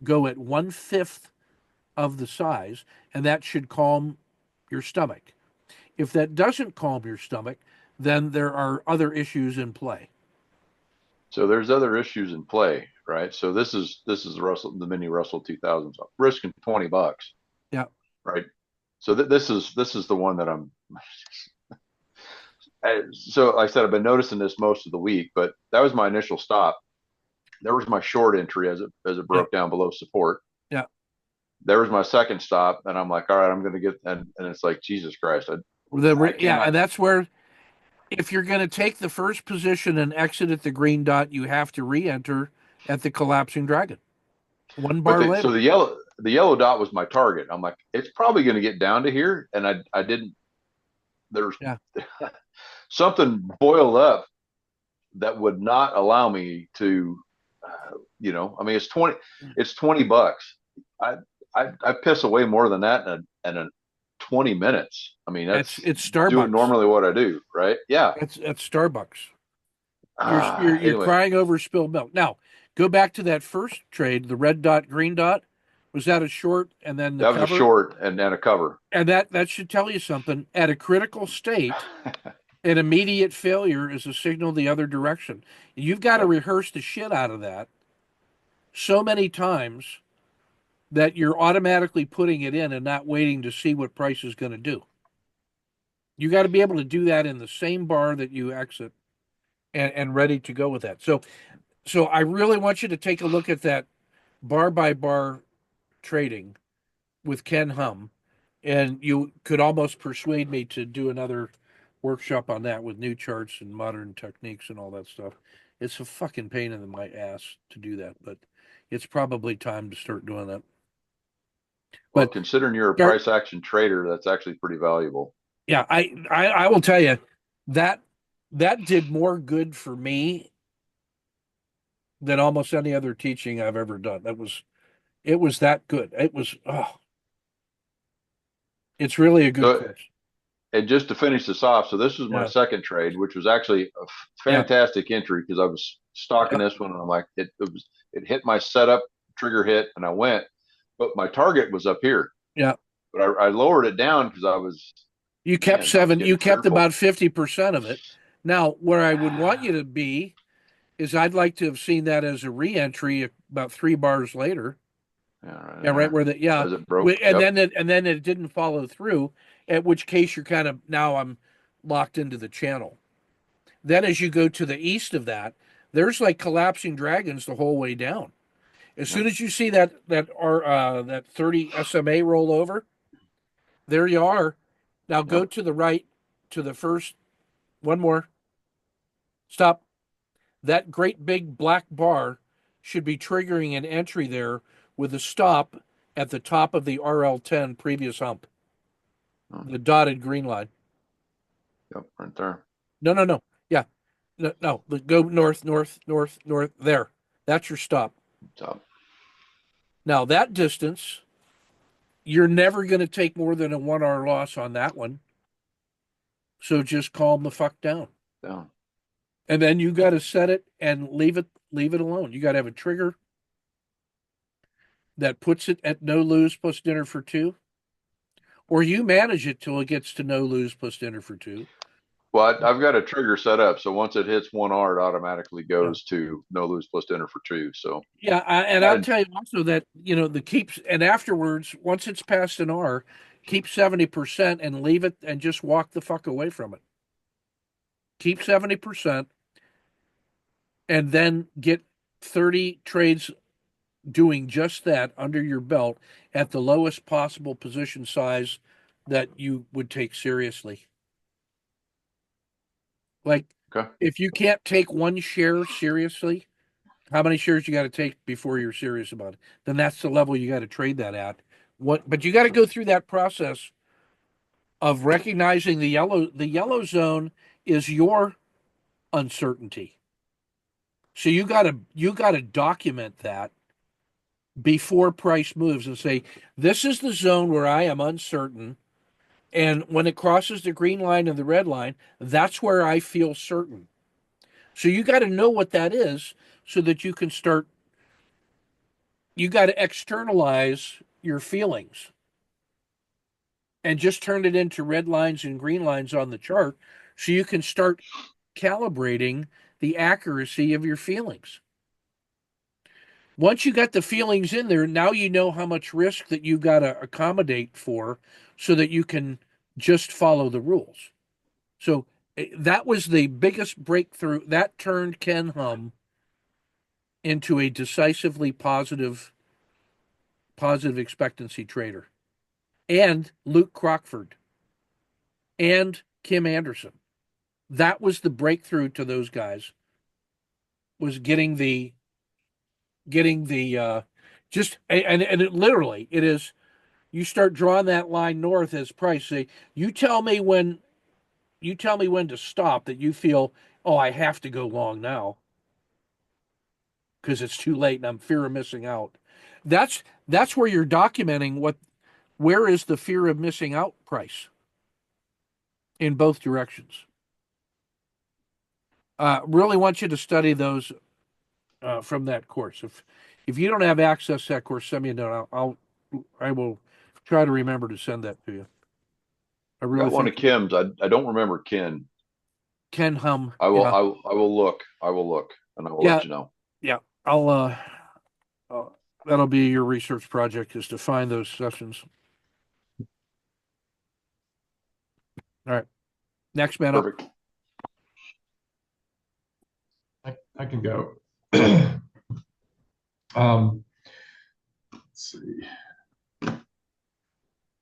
Go at 1/5 of the size, and that should calm your stomach. If that doesn't calm your stomach, then there are other issues in play. So there's other issues in play, right? So this is the mini Russell 2000s risking $20, Yeah. right? So this is the one that so like I said, I've been noticing this most of the week, but that was my initial stop. There was my short entry as it Yeah. broke down below support. Yeah. There was my second stop, and I'm like, all right, I'm going to get, and it's like, Jesus Christ, I Yeah, cannot. and that's where if you're going to take the first position and exit at the green dot, you have to re-enter at the collapsing dragon. One But bar so later. the yellow dot was my target. I'm like, it's probably going to get down to here, and I didn't. There's Yeah. something boiled up that would not allow me to, I mean, it's $20. I I piss away more than that in 20 minutes. I mean, It's that's it's doing Starbucks. normally what I do, right? Yeah. It's Starbucks. You're Anyway, crying over spilled milk. Now, go back to that first trade, the red dot, green dot. Was that a short and then the that was a cover? short and then a cover. And that should tell you something. At a critical state, an immediate failure is a signal the other direction. You've got to Yep. rehearse the shit out of that so many times that you're automatically putting it in and not waiting to see what price is going to do. You got to be able to do that in the same bar that you exit and ready to go with that. So I really want you to take a look at that bar by bar trading with Ken Hum, and you could almost persuade me to do another workshop on that with new charts and modern techniques and all that stuff. It's a fucking pain in my ass to do that, but it's probably time to start doing that. Well, But considering you're a start, price action trader, that's actually pretty valuable. yeah, I will tell you that that did more good for me than almost any other teaching I've ever done. It was that good. It was, oh, it's really a good So, course. and just to finish this off, so this was my Yeah. second trade, which was actually a Yeah. fantastic entry because I was stalking Yeah. this one and I'm like, it hit my setup, trigger hit, and I went, but my target was up here. Yeah. But I lowered it down because I was You getting kept fearful. about 50% of it. Now, where I would want you to be is I'd like to have seen that as a re-entry about 3 bars later. Yeah, right Yeah, right there. where the yeah, As it broke. and Yep. then it didn't follow through. At which case you're kind of now I'm locked into the channel. Then as you go to the east of that, there's like collapsing dragons the whole way down. As Yep. soon as you see that 30 SMA roll over, there you are. Now go Yep. to the right to the first one more. Stop. That great big black bar should be triggering an entry there with a stop at the top of the RL10 previous hump, Oh, the dotted green line. yep. Right there. No, no, no. Yeah. No, no. Go north, north, north, north. There. That's your stop. Top. Now, that distance, you're never going to take more than a 1 hour loss on that one. So just calm the fuck down. Down. And then you got to set it and leave it alone. You got to have a trigger that puts it at no lose plus dinner for two, or you manage it till it gets to no lose plus dinner for two. Well, I've got a trigger set up, so once it hits 1R, it automatically Yeah. goes to no lose plus dinner for two. So Yeah, and I'll I tell you also that the keeps and afterwards, once it's past an R, keep 70% and leave it and just walk the fuck away from it. Keep 70% and then get 30 trades doing just that under your belt at the lowest possible position size that you would take seriously. Like okay. if you can't take one share seriously, how many shares you got to take before you're serious about it? Then that's the level you got to trade that at. But you got to go through that process of recognizing the yellow zone is your uncertainty. So you got to document that before price moves and say this is the zone where I am uncertain, and when it crosses the green line and the red line, that's where I feel certain. So you got to know what that is so that you can start. You got to externalize your feelings and just turn it into red lines and green lines on the chart so you can start calibrating the accuracy of your feelings. Once you got the feelings in there, now you know how much risk that you got to accommodate for so that you can just follow the rules. So that was the biggest breakthrough. That turned Ken Hum into a decisively positive expectancy trader. And Luke Crockford and Kim Anderson. That was the breakthrough to those guys was getting the just and it literally it is you start drawing that line north as price. Say you tell me when to stop that you feel, oh, I have to go long now because it's too late and I'm fear of missing out. That's where you're documenting where is the fear of missing out price in both directions. Really want you to study those from that course. If you don't have access to that course, send me a note. I will try to remember to send that to you. I really Got one think of Kim's. I don't remember Ken. Ken Hum. I will Yeah, I will I will look. I will look and I will yeah, let you know. yeah. Uh that'll be your research project is to find those sessions. All right, next man up. Perfect. I can go. Let's see.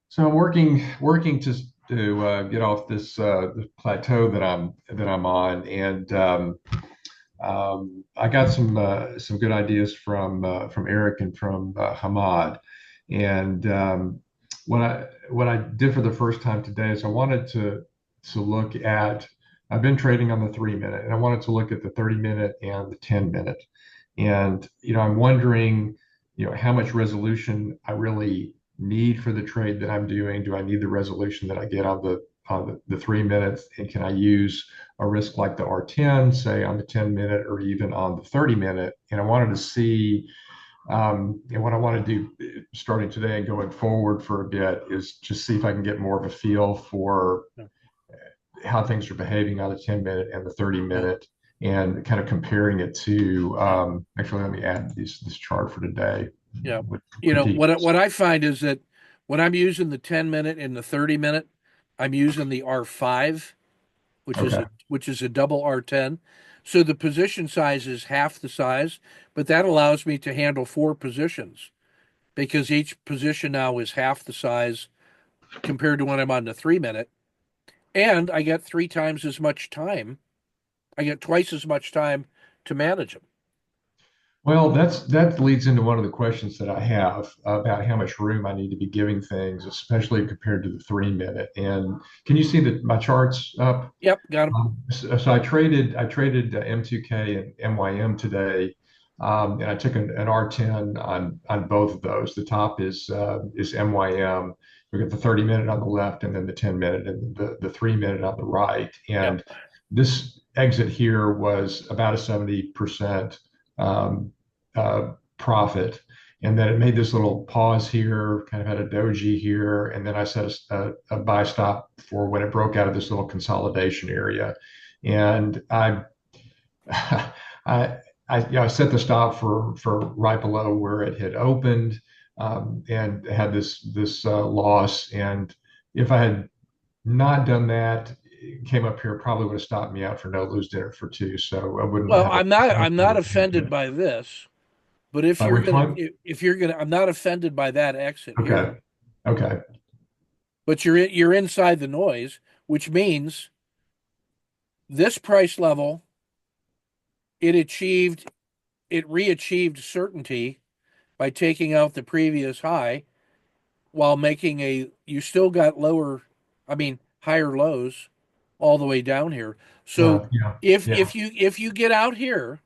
So I'm working to get off this the plateau that I'm on, and I got some good ideas from Eric and from Hamad, and what I did for the first time today is I wanted to look at I've been trading on the 3 minute, and I wanted to look at the 30 minute and the 10 minute. And I'm wondering, how much resolution I really need for the trade that I'm doing. Do I need the resolution that I get on the 3 minutes? And can I use a risk like the R10, say on the 10 minute or even on the 30 minute? And I wanted to see, and what I want to do starting today and going forward for a bit is just see if I can get more of a feel for how things are behaving on the 10 minute and the 30 minute, and kind of comparing it to, actually, let me add this chart for today. Yeah. With What critiques. what I find is that when I'm using the 10 minute and the 30 minute, I'm using the R5, Okay. which is a double R10. So the position size is half the size, but that allows me to handle four positions because each position now is half the size compared to when I'm on the 3 minute. And I get three times as much time. I get twice as much time to manage them. Well, that leads into one of the questions that I have about how much room I need to be giving things, especially compared to the 3 minute. And can you see that my charts up? Yep, got them. So I traded M2K and MYM today, and I took an R10 on both of those. The top is MYM. We got the 30 minute on the left, and then the 10 minute, and the 3 minute on the right. Yep. And this exit here was about a 70% profit. And then it made this little pause here, kind of had a doji here, and then I set a buy stop for when it broke out of this little consolidation area. And I, I set the stop for right below where it had opened, and had this loss. And if I had not done that, came up here, probably would have stopped me out for no lose dinner for two. So I wouldn't Well, have a I'm not offended by this, but by which one? if you're gonna, I'm not offended by that exit here. Okay. Okay. But you're inside the noise, which means this price level it re-achieved certainty by taking out the previous high while making you still got higher lows all the way down here. So Yeah. if Yeah. if you get out here,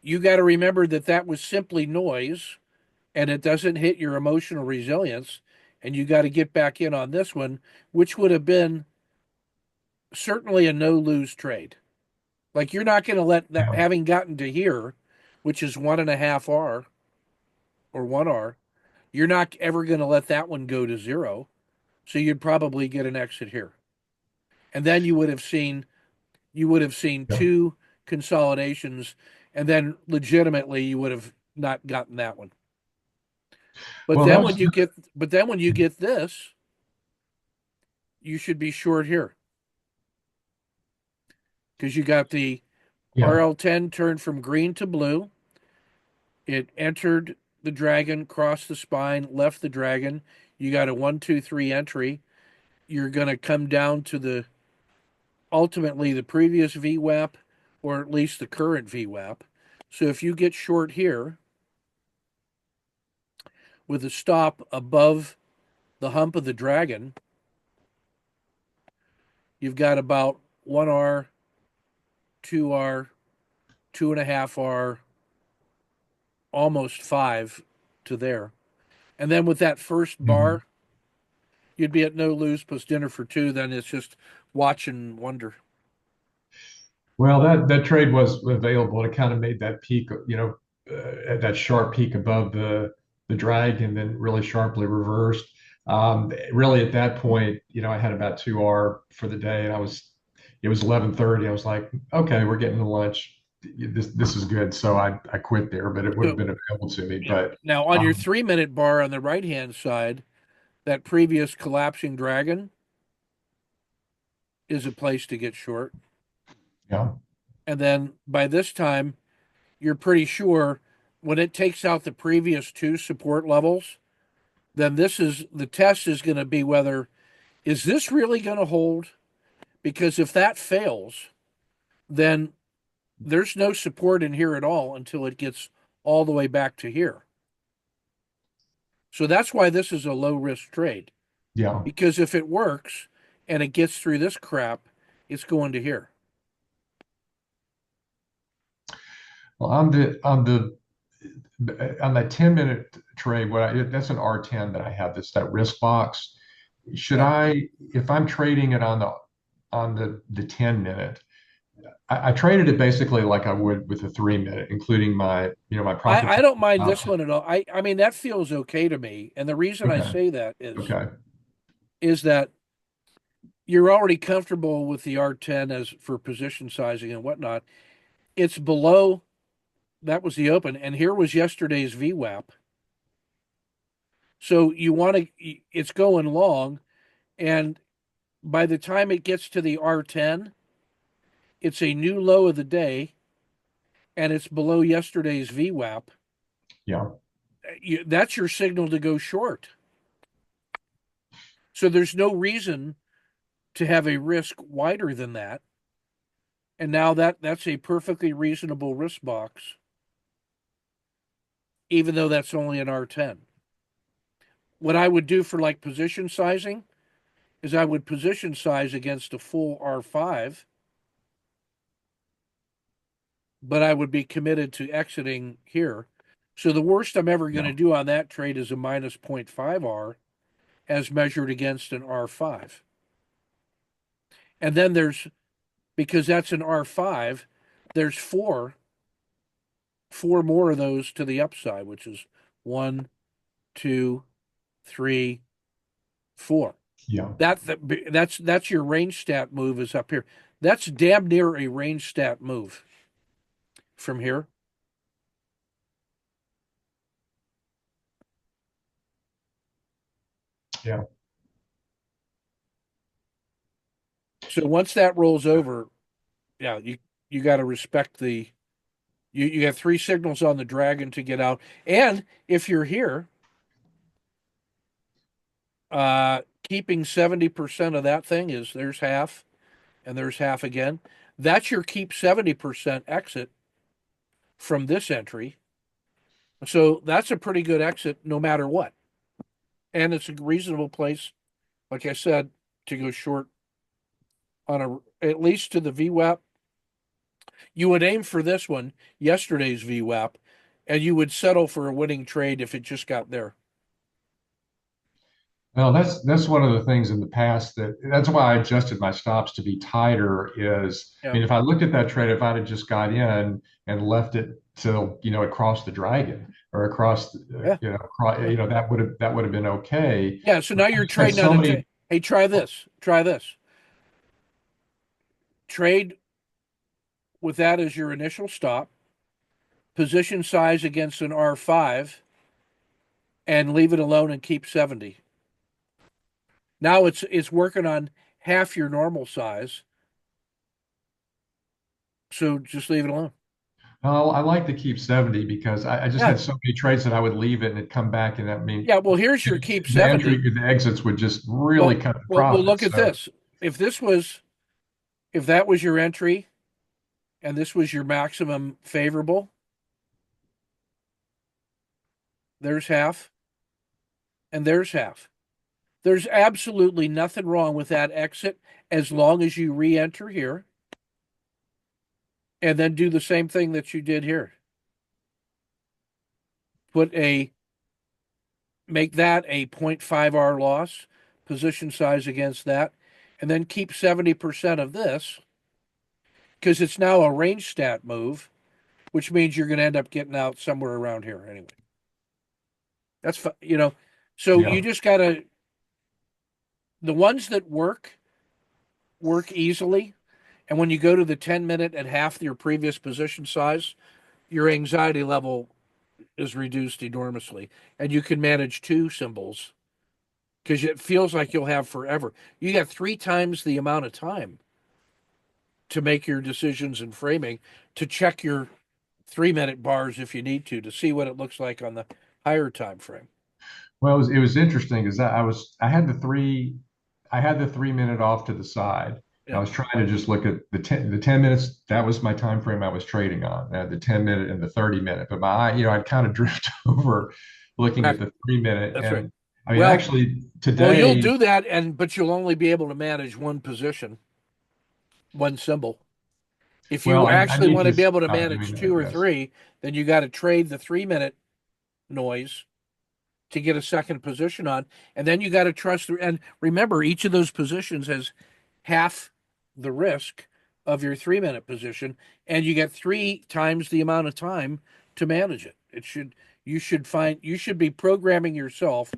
you got to remember that that was simply noise and it doesn't hit your emotional resilience, and you got to get back in on this one, which would have been certainly a no lose trade. Like you're not going to let that, Yeah. having gotten to here, which is 1.5 R or 1 R, you're not ever going to let that one go to zero. So you'd probably get an exit here. And then you would have seen Yeah. two consolidations, and then legitimately you would have not gotten that one. Well, that's But then when you get this, you should be short here because you got the yeah. RL10 turned from green to blue. It entered the dragon, crossed the spine, left the dragon. You got a 1, 2, 3 entry. You're going to come down to ultimately the previous VWAP, or at least the current VWAP. So if you get short here with a stop above the hump of the dragon, you've got about 1 R, 2 R, 2.5 R, almost 5 to there. And then with that first Mhm. bar, you'd be at no lose plus dinner for two. Then it's just watch and wonder. Well, that trade was available. It kind of made that peak, that sharp peak above the drag, and then really sharply reversed. Really, at that point, I had about 2 R for the day, and it was 11:30. I was like, okay, we're getting to lunch. This is good. So I quit there, but it would have So been available to me. yeah. But Now on your um, 3 minute bar on the right hand side, that previous collapsing dragon is a place to get short. yeah, And then by this time, you're pretty sure when it takes out the previous two support levels, then the test is going to be whether is this really going to hold? Because if that fails, then there's no support in here at all until it gets all the way back to here. So that's why this is a low risk trade. yeah, Because if it works and it gets through this crap it's going to here. Well, on that 10-minute trade, that's an R10 that I have. That's that risk box. Should Yeah. I, if I'm trading it on the 10-minute, I traded it basically like I would with the 3-minute, including my profit. I don't mind this Stops. one at all. I mean, that feels okay to me. And the reason I Okay. say that Okay. is that you're already comfortable with the R10 as for position sizing and whatnot. It's below, that was the open, and here was yesterday's VWAP. So you want to, it's going long, and by the time it gets to the R10, it's a new low of the day, and it's below yesterday's VWAP. Yeah. That's your signal to go short. So there's no reason to have a risk wider than that. And now that's a perfectly reasonable risk box, even though that's only an R10. What I would do for like position sizing is I would position size against a full R5, but I would be committed to exiting here. So the worst I'm ever going to Yeah. do on that trade is a minus 0.5 R as measured against an R5. And then because that's an R5, there's four more of those to the upside, which is 1, 2, 3, 4. Yeah. That's your range stat move is up here. That's damn near a range stat move from here. Yeah. So once that rolls over, yeah, you got to respect you have 3 signals on the dragon to get out. And if you're here, keeping 70% of that thing is there's half and there's half again. That's your keep 70% exit from this entry. So that's a pretty good exit no matter what. And it's a reasonable place, like I said, to go short on at least to the VWAP. You would aim for this one, yesterday's VWAP, and you would settle for a winning trade if it just got there. Well, that's one of the things in the past that's why I adjusted my stops to be tighter I Yeah. mean, if I looked at that trade, if I'd have just got in and left it till, it crossed the dragon or across, Yeah. Yeah. that would have been okay. Yeah. So now you're Just had trading so on many, hey, try this. Try this. Trade with that as your initial stop, position size against an R5, and leave it alone and keep 70. Now it's working on half your normal size. So just leave it alone. I like to keep 70 because I just Yeah. had so many trades that I would leave it and it'd come back. And I mean, Yeah. Well, here's your keep 70. the exits would just really cut the Well, profit. look at this. If that was your entry and this was your maximum favorable, there's half and there's half. There's absolutely nothing wrong with that exit as long as you re-enter here and then do the same thing that you did here. Make that a 0.5 R loss, position size against that, and then keep 70% of this because it's now a range stat move, which means you're going to end up getting out somewhere around here anyway. That's, so Yeah. you just got to, the ones that work easily. And when you go to the 10-minute at half your previous position size, your anxiety level is reduced enormously. And you can manage 2 symbols because it feels like you'll have forever. You got 3 times the amount of time to make your decisions and framing, to check your 3-minute bars if you need to see what it looks like on the higher time frame. Well, it was interesting because I had the 3-minute off to the side. I Yeah. was trying to just look at the 10 minutes. That was my time frame I was trading on. I had the 10-minute and the 30-minute. But I'd kind of drift over looking at the 3-minute. That's And right. I mean, Well, actually Well, you'll today, do that, but you'll only be able to manage one position. one symbol. If Well, you I actually need want to to be able to stop doing manage that, I two or guess. three, then you got to trade the 3 minute noise to get a second position on. And then you got to trust. And remember, each of those positions has half the risk of your 3 minute position, and you get 3 times the amount of time to manage it. You should be programming yourself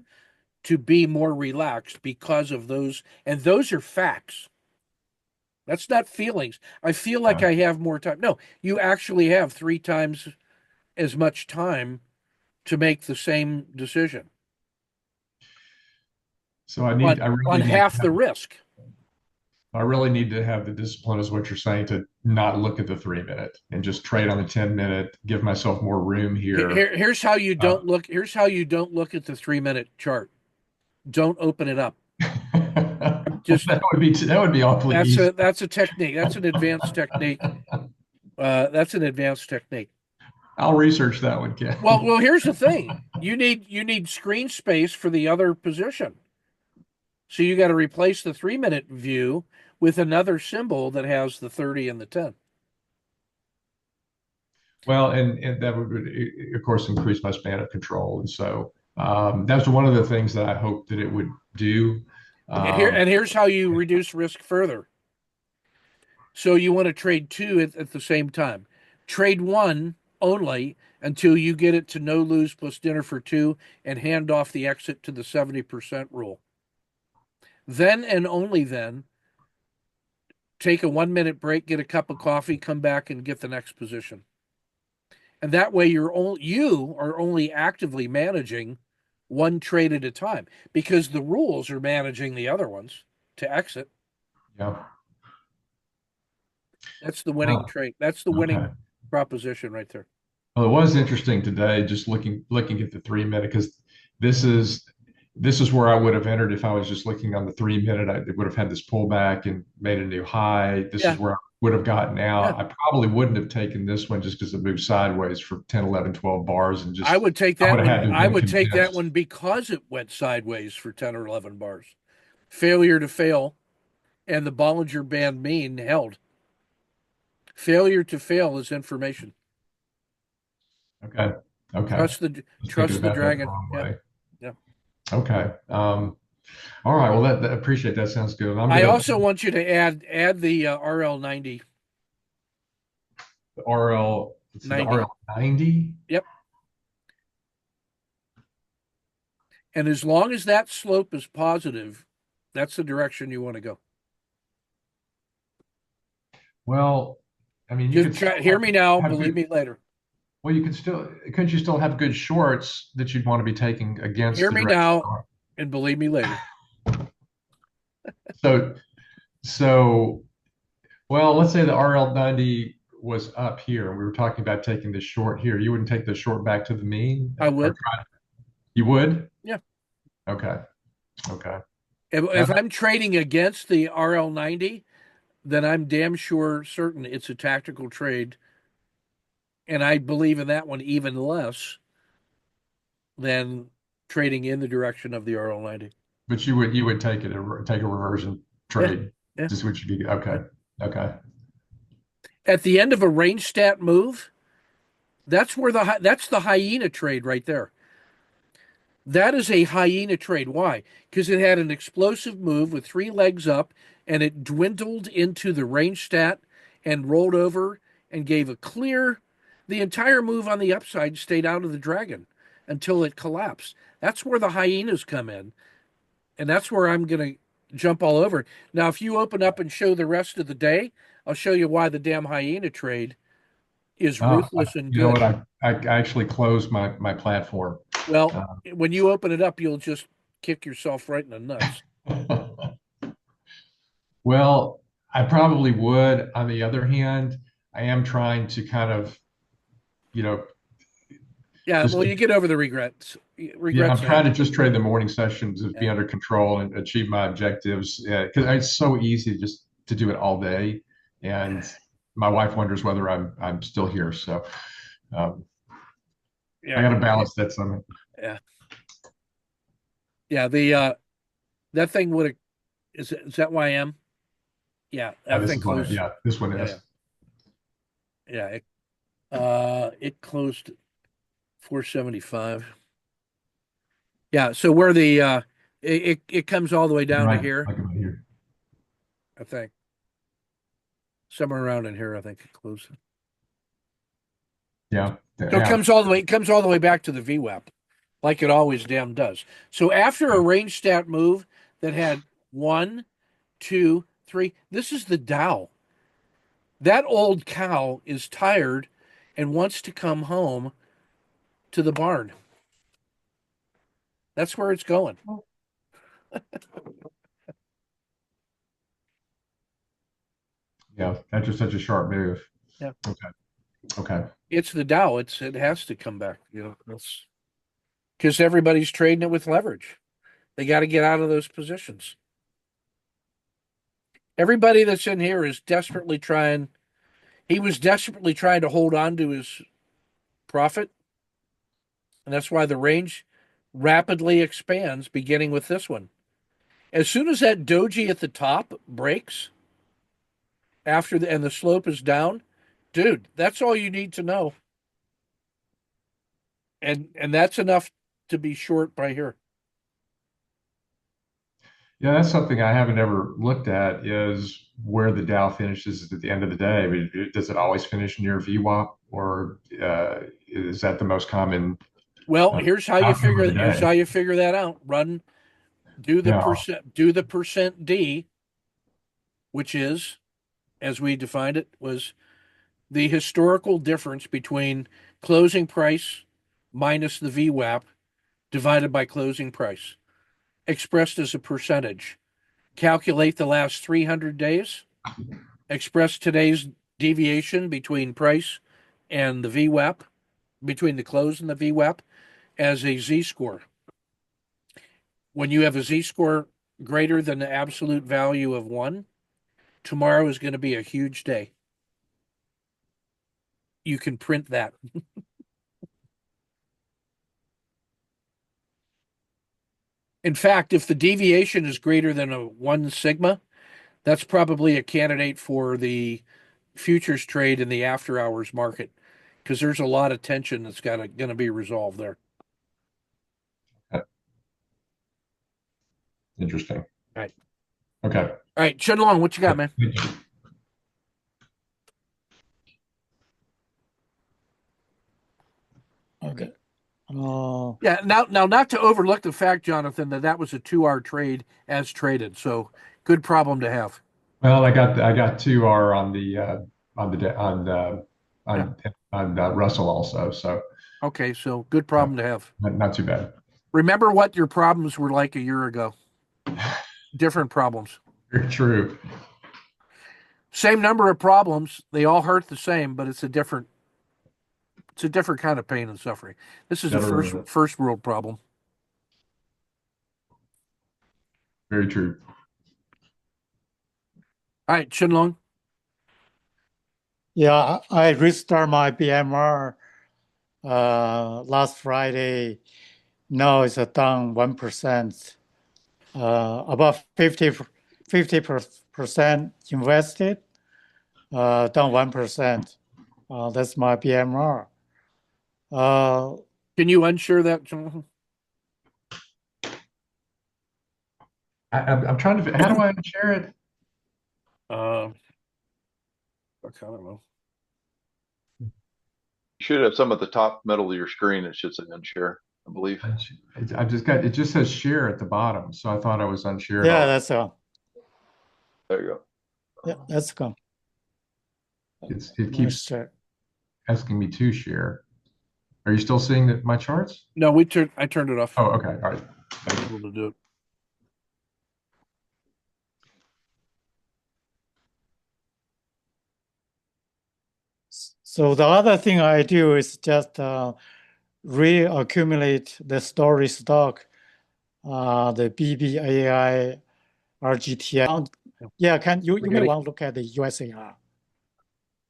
to be more relaxed because of those. And those are facts. That's not feelings. I feel like Yeah. I have more time. No, you actually have 3 times as much time to make the same decision So on half the risk. I really need to have the discipline, is what you're saying, to not look at the 3 minute and just trade on the 10 minute, give myself more room here. Here's how you Uh, don't look. Here's how you don't look at the 3 minute chart. Don't open it up. Just that would be awfully easy. that's a technique. That's an advanced technique. That's an advanced technique. I'll research that one, Ken. Well, here's the thing. You need screen space for the other position. So you got to replace the 3 minute view with another symbol that has the 30 and the 10. Well, and that would, of course, increase my span of control. And so that's one of the things that I hope that it would do. Here's how you reduce risk further. So you want to trade two at the same time. Trade one only until you get it to no lose plus dinner for two and hand off the exit to the 70% rule. Then and only then, take a 1 minute break, get a cup of coffee, come back and get the next position. And that way you are only actively managing one trade at a time because the rules are managing the other ones to exit. Yeah. That's the winning Oh, trade. That's the okay. winning proposition right there. Well, it was interesting today, just looking at the 3 minute, because this is this is where I would have entered if I was just looking on the 3 minute. I would have had this pullback and made a new high. This Yeah. is where I would have gotten Yeah. out. I probably wouldn't have taken this one just because it moved sideways for 10, 11, 12 bars, and I just would take I that would have one. had to have I been would take that convinced. one because it went sideways for 10 or 11 bars. Failure to fail and the Bollinger Band mean held. Failure to fail is information. Okay. Okay. Trust the Just thinking trust the about that the dragon. wrong Yeah. way. Yeah. Okay. All right. Well, that appreciate that. Sounds good. I'm I gonna also want you to add the RL90. the RL. Let's see, the 90. RL 90. Yep. And as long as that slope is positive, that's the direction you want to go. Well, I mean, you Just could still hear me now, have believe good. me later. Well, couldn't you still have good shorts that you'd want to be taking against Hear the me direction? now and believe me later. So, so, well, let's say the RL90 was up here, and we were talking about taking the short here. You wouldn't take the short back to the mean, I or would. you would? Yeah. Okay. Okay. If I'm trading against the RL90, then I'm damn sure certain it's a tactical trade. And I believe in that one even less than trading in the direction of the RL90. But you would take a reversion Yeah. trade. Yeah. Just would you be okay? Yeah. Okay. At the end of a range stat move, that's the hyena trade right there. That is a hyena trade. Why? Because it had an explosive move with 3 legs up and it dwindled into the range stat and rolled over and gave a clear. The entire move on the upside stayed out of the dragon until it collapsed. That's where the hyenas come in. And that's where I'm going to jump all over. Now, if you open up and show the rest of the day, I'll show you why the damn hyena trade is ruthless and You know good. what? I actually closed my platform. Well, when you open it up, you'll just kick yourself right in the nuts. Well, I probably would. On the other hand, I am trying to kind of, you know, Yeah, just well, you get over the regrets. yeah, I'm Regrets trying ahead. to just trade the morning session to be Yeah. under control and achieve my objectives. Yeah, because it's so easy just to do it all day, and my wife wonders whether I'm still here. So um, I Yeah. got to balance that some. Yeah. Yeah. The that thing would have is that YM? Yeah, Oh, that this thing is one. closed. Yeah, this one Yeah, is. yeah. It closed 475. Yeah, so where the it comes all the way down to Right. here, Like about here. I think. Somewhere around in here, I think it closed. Yeah. So Yeah. it comes all the way back to the VWAP, like it always damn does. So after a range stat move that had 1, 2, 3, this is the Dow. That old cow is tired and wants to come home to the barn. That's where it's going. Yeah. That's just such a sharp move. Yeah. Okay. Okay. It's the Dow. It has to come back. That's because everybody's trading it with leverage. They got to get out of those positions. Everybody that's in here is desperately trying. He was desperately trying to hold on to his profit, and that's why the range rapidly expands, beginning with this one. As soon as that doji at the top breaks, and the slope is down, dude, that's all you need to know, and that's enough to be short by here. Yeah, that's something I haven't ever looked at is where the Dow finishes at the end of the day. I mean, does it always finish near VWAP or is that the most common Well, uh, outcome of the here's day? how you figure that out. Yeah. Do the percent D, which is, as we defined it, was the historical difference between closing price minus the VWAP divided by closing price, expressed as a percentage. Calculate the last 300 days, express today's deviation between price and the VWAP, between the close and the VWAP, as a Z score. When you have a Z score greater than the absolute value of 1, tomorrow is going to be a huge day. You can print that. In fact, if the deviation is greater than a 1 sigma, that's probably a candidate for the futures trade in the after hours market because there's a lot of tension that's going to be resolved there. Interesting. All right. Okay. All right. Shunlong, what you got, man? Okay. Yeah. Now, not to overlook the fact, Jonathan, that was a 2-hour trade as traded. So good problem to have. Well, I got 2R on the Yeah. on Russell also, so Okay. So good problem to have. not too bad. Remember what your problems were like a year ago. Different problems. Very true. Same number of problems. They all hurt the same, but it's a different kind of pain and suffering. This is a Never, first world problem. very true. All right, Chinlong. Yeah, I restart my BMR last Friday. Now it's down 1%. About 50% invested, down 1%. That's my BMR. Can you unshare that, Jonathan? I'm trying to. How do I share it? I don't know. You should have some at the top middle of your screen. It should say unshare, I believe. I've just got. It just says share at the bottom, so I thought I was unshared. Yeah, that's all. There you go. Yeah, that's gone. It keeps asking me to share. Are you still seeing my charts? No, I turned it off. Oh, okay. All right. I'm able to do it. So the other thing I do is just reaccumulate the story stock, the BBAI, RGTI. Yeah, you may want to look at the USAR.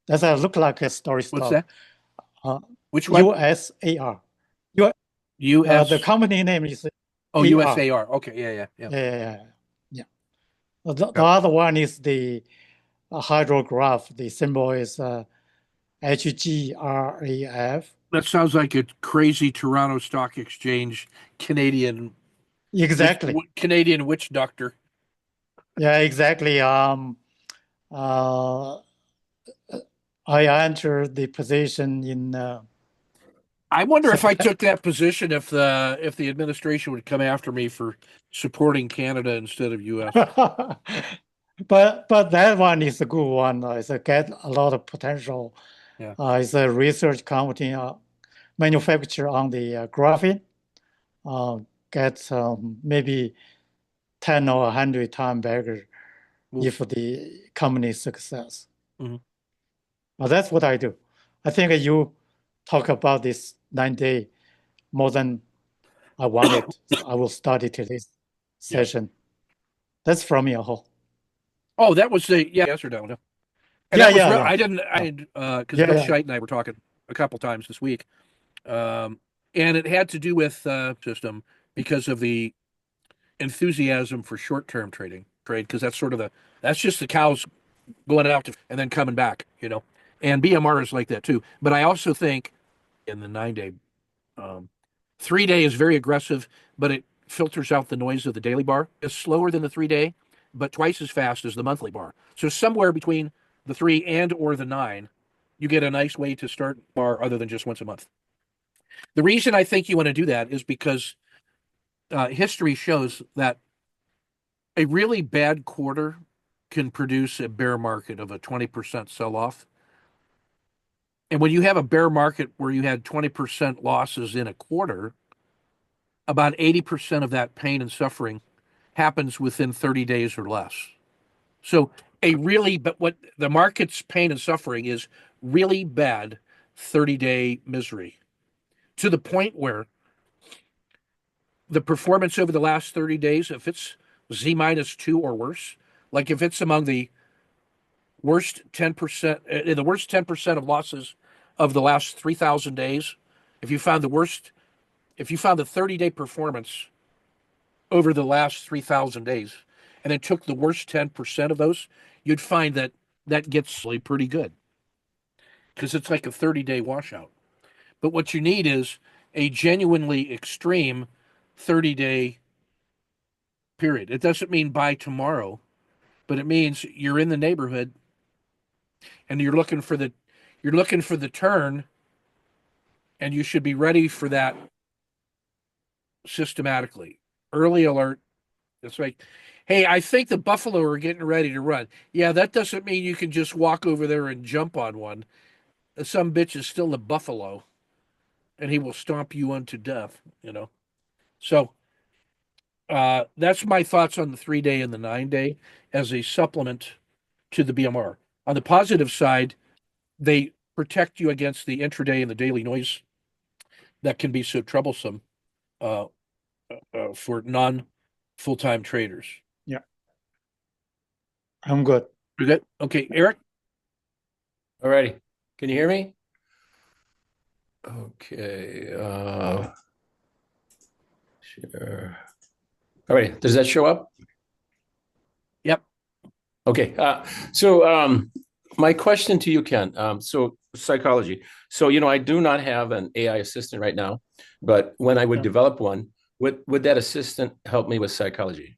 Does that look like a story stock? What's that? Which one? one? USAR. US. The company name is USAR. Okay, yeah. Yeah. The other one is the a hydrograph. The symbol is HGRAF. That sounds like a crazy Toronto Stock Exchange Canadian Exactly. Canadian witch doctor. Yeah, exactly. I entered the position in I wonder if I September. took that position if the administration would come after me for supporting Canada instead of US. But that one is a good one. It's a get a lot of potential. Yeah. It's a research company manufacture on the graphene. Get maybe 10 or 100 times bigger if the company is success. Mm-hmm. But that's what I do. I think you talk about this 9 day more than I wanted. So I will study today's session. That's from your whole. Oh, that was yesterday. And Yeah, that was yeah, real. yeah. Because Yeah, Bill yeah. Scheit and I were talking a couple times this week, and it had to do with system because of the enthusiasm for short-term trade because that's just the cows going out and then coming back, and BMR is like that too. But I also think in the 9 day, 3 day is very aggressive, but it filters out the noise of the daily bar. It's slower than the 3 day, but twice as fast as the monthly bar. So somewhere between the 3 and or the 9, you get a nice way to start bar other than just once a month. The reason I think you want to do that is because history shows that a really bad quarter can produce a bear market of a 20% sell off. And when you have a bear market where you had 20% losses in a quarter, about 80% of that pain and suffering happens within 30 days or less. So but what the market's pain and suffering is really bad 30-day misery to the point where the performance over the last 30 days, if it's Z-2 or worse, like if it's among the worst 10%, in the worst 10% of losses of the last 3,000 days, if you found the 30-day performance over the last 3,000 days, and then took the worst 10% of those, you'd find that gets pretty good because it's like a 30-day washout. But what you need is a genuinely extreme 30-day period. It doesn't mean by tomorrow, but it means you're in the neighborhood and you're looking for the turn, and you should be ready for that systematically. Early alert. It's like, hey, I think the buffalo are getting ready to run. Yeah, that doesn't mean you can just walk over there and jump on one. Some bitch is still a buffalo, and he will stomp you unto death. So that's my thoughts on the 3 day and the 9 day as a supplement to the BMR. On the positive side, they protect you against the intraday and the daily noise that can be so troublesome uh, for non full-time traders. Yeah. I'm good. You good? Okay, Eric? All righty. Can you hear me? Okay. Sure. All right. Does that show up? Yep. Okay. So my question to you, Ken. So psychology. So, I do not have an AI assistant right now, but when I would develop one, would that assistant help me with psychology?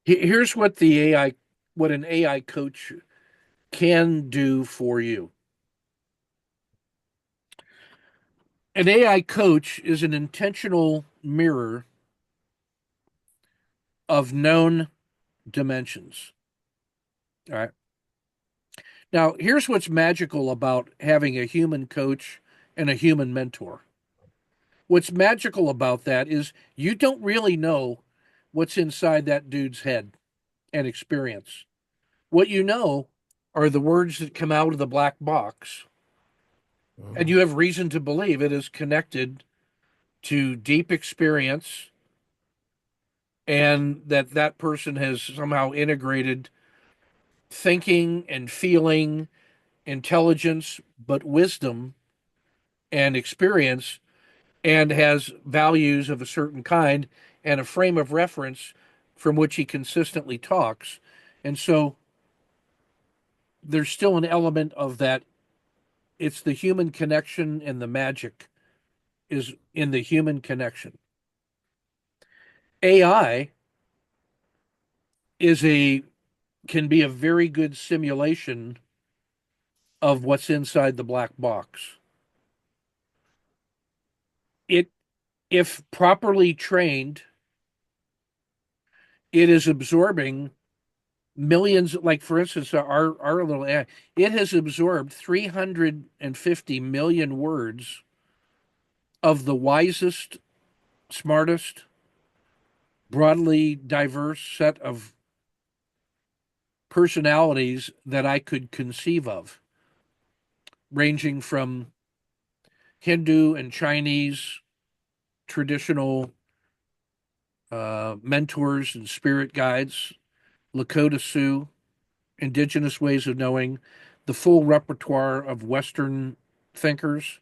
Here's what an AI coach can do for you. An AI coach is an intentional mirror of known dimensions. All right. Now, here's what's magical about having a human coach and a human mentor. What's magical about that is you don't really know what's inside that dude's head and experience. What you know are the words that come out of the black box, and you have reason to believe it is connected to deep experience and that person has somehow integrated thinking and feeling, intelligence, but wisdom and experience and has values of a certain kind and a frame of reference from which he consistently talks. And so there's still an element of that. It's the human connection, and the magic is in the human connection. AI can be a very good simulation of what's inside the black box. It, if properly trained, it is absorbing millions. Like, for instance, our little AI, it has absorbed 350 million words of the wisest, smartest, broadly diverse set of personalities that I could conceive of, ranging from Hindu and Chinese traditional mentors and spirit guides, Lakota Sioux, indigenous ways of knowing, the full repertoire of Western thinkers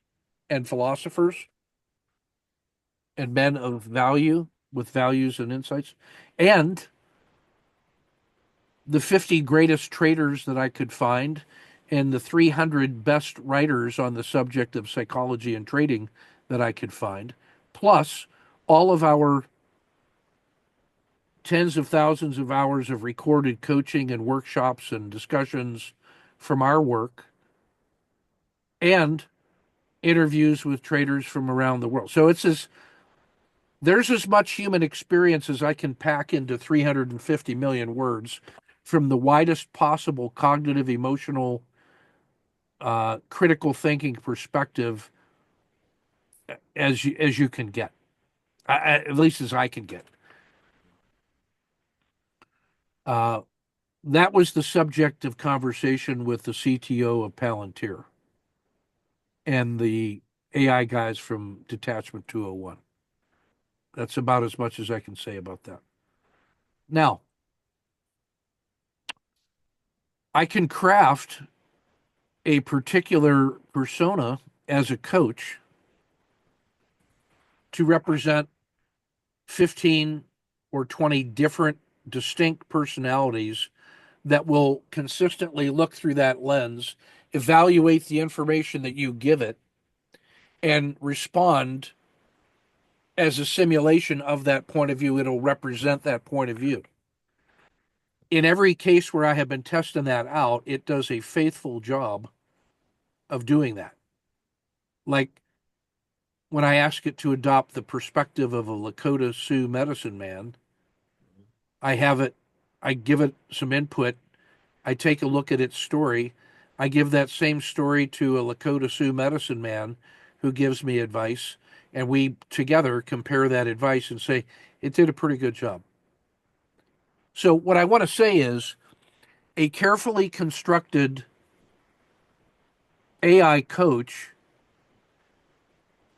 and philosophers and men of value with values and insights, and the 50 greatest traders that I could find, and the 300 best writers on the subject of psychology and trading that I could find, plus all of our tens of thousands of hours of recorded coaching and workshops and discussions from our work, and interviews with traders from around the world. So there's as much human experience as I can pack into 350 million words from the widest possible cognitive, emotional, critical thinking perspective as you can get, at least as I can get. That was the subject of conversation with the CTO of Palantir and the AI guys from Detachment 201. That's about as much as I can say about that. Now, I can craft a particular persona as a coach to represent 15 or 20 different distinct personalities that will consistently look through that lens, evaluate the information that you give it, and respond as a simulation of that point of view. It'll represent that point of view. In every case where I have been testing that out, it does a faithful job of doing that. Like when I ask it to adopt the perspective of a Lakota Sioux medicine man, I give it some input, I take a look at its story, I give that same story to a Lakota Sioux medicine man who gives me advice, and we together compare that advice and say, it did a pretty good job. So what I want to say is a carefully constructed AI coach,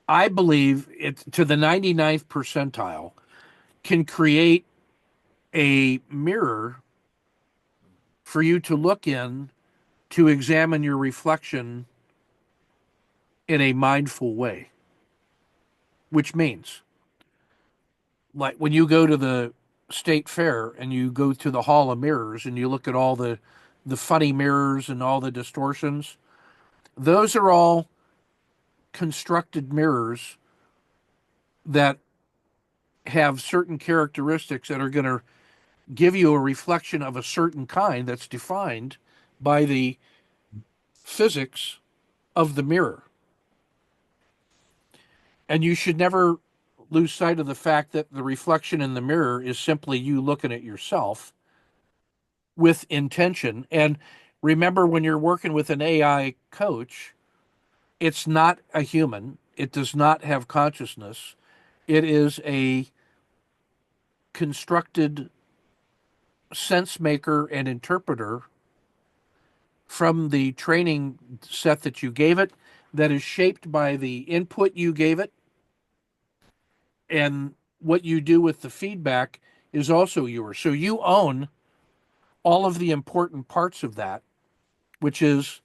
I believe it to the 99th percentile, can create a mirror for you to look in to examine your reflection in a mindful way, which means like when you go to the state fair and you go to the hall of mirrors and you look at all the funny mirrors and all the distortions, those are all constructed mirrors that have certain characteristics that are going to give you a reflection of a certain kind that's defined by the physics of the mirror. And you should never lose sight of the fact that the reflection in the mirror is simply you looking at yourself with intention. And remember, when you're working with an AI coach, it's not a human, it does not have consciousness, it is a constructed sense maker and interpreter from the training set that you gave it, that is shaped by the input you gave it, and what you do with the feedback is also yours. So you own all of the important parts of that, which is,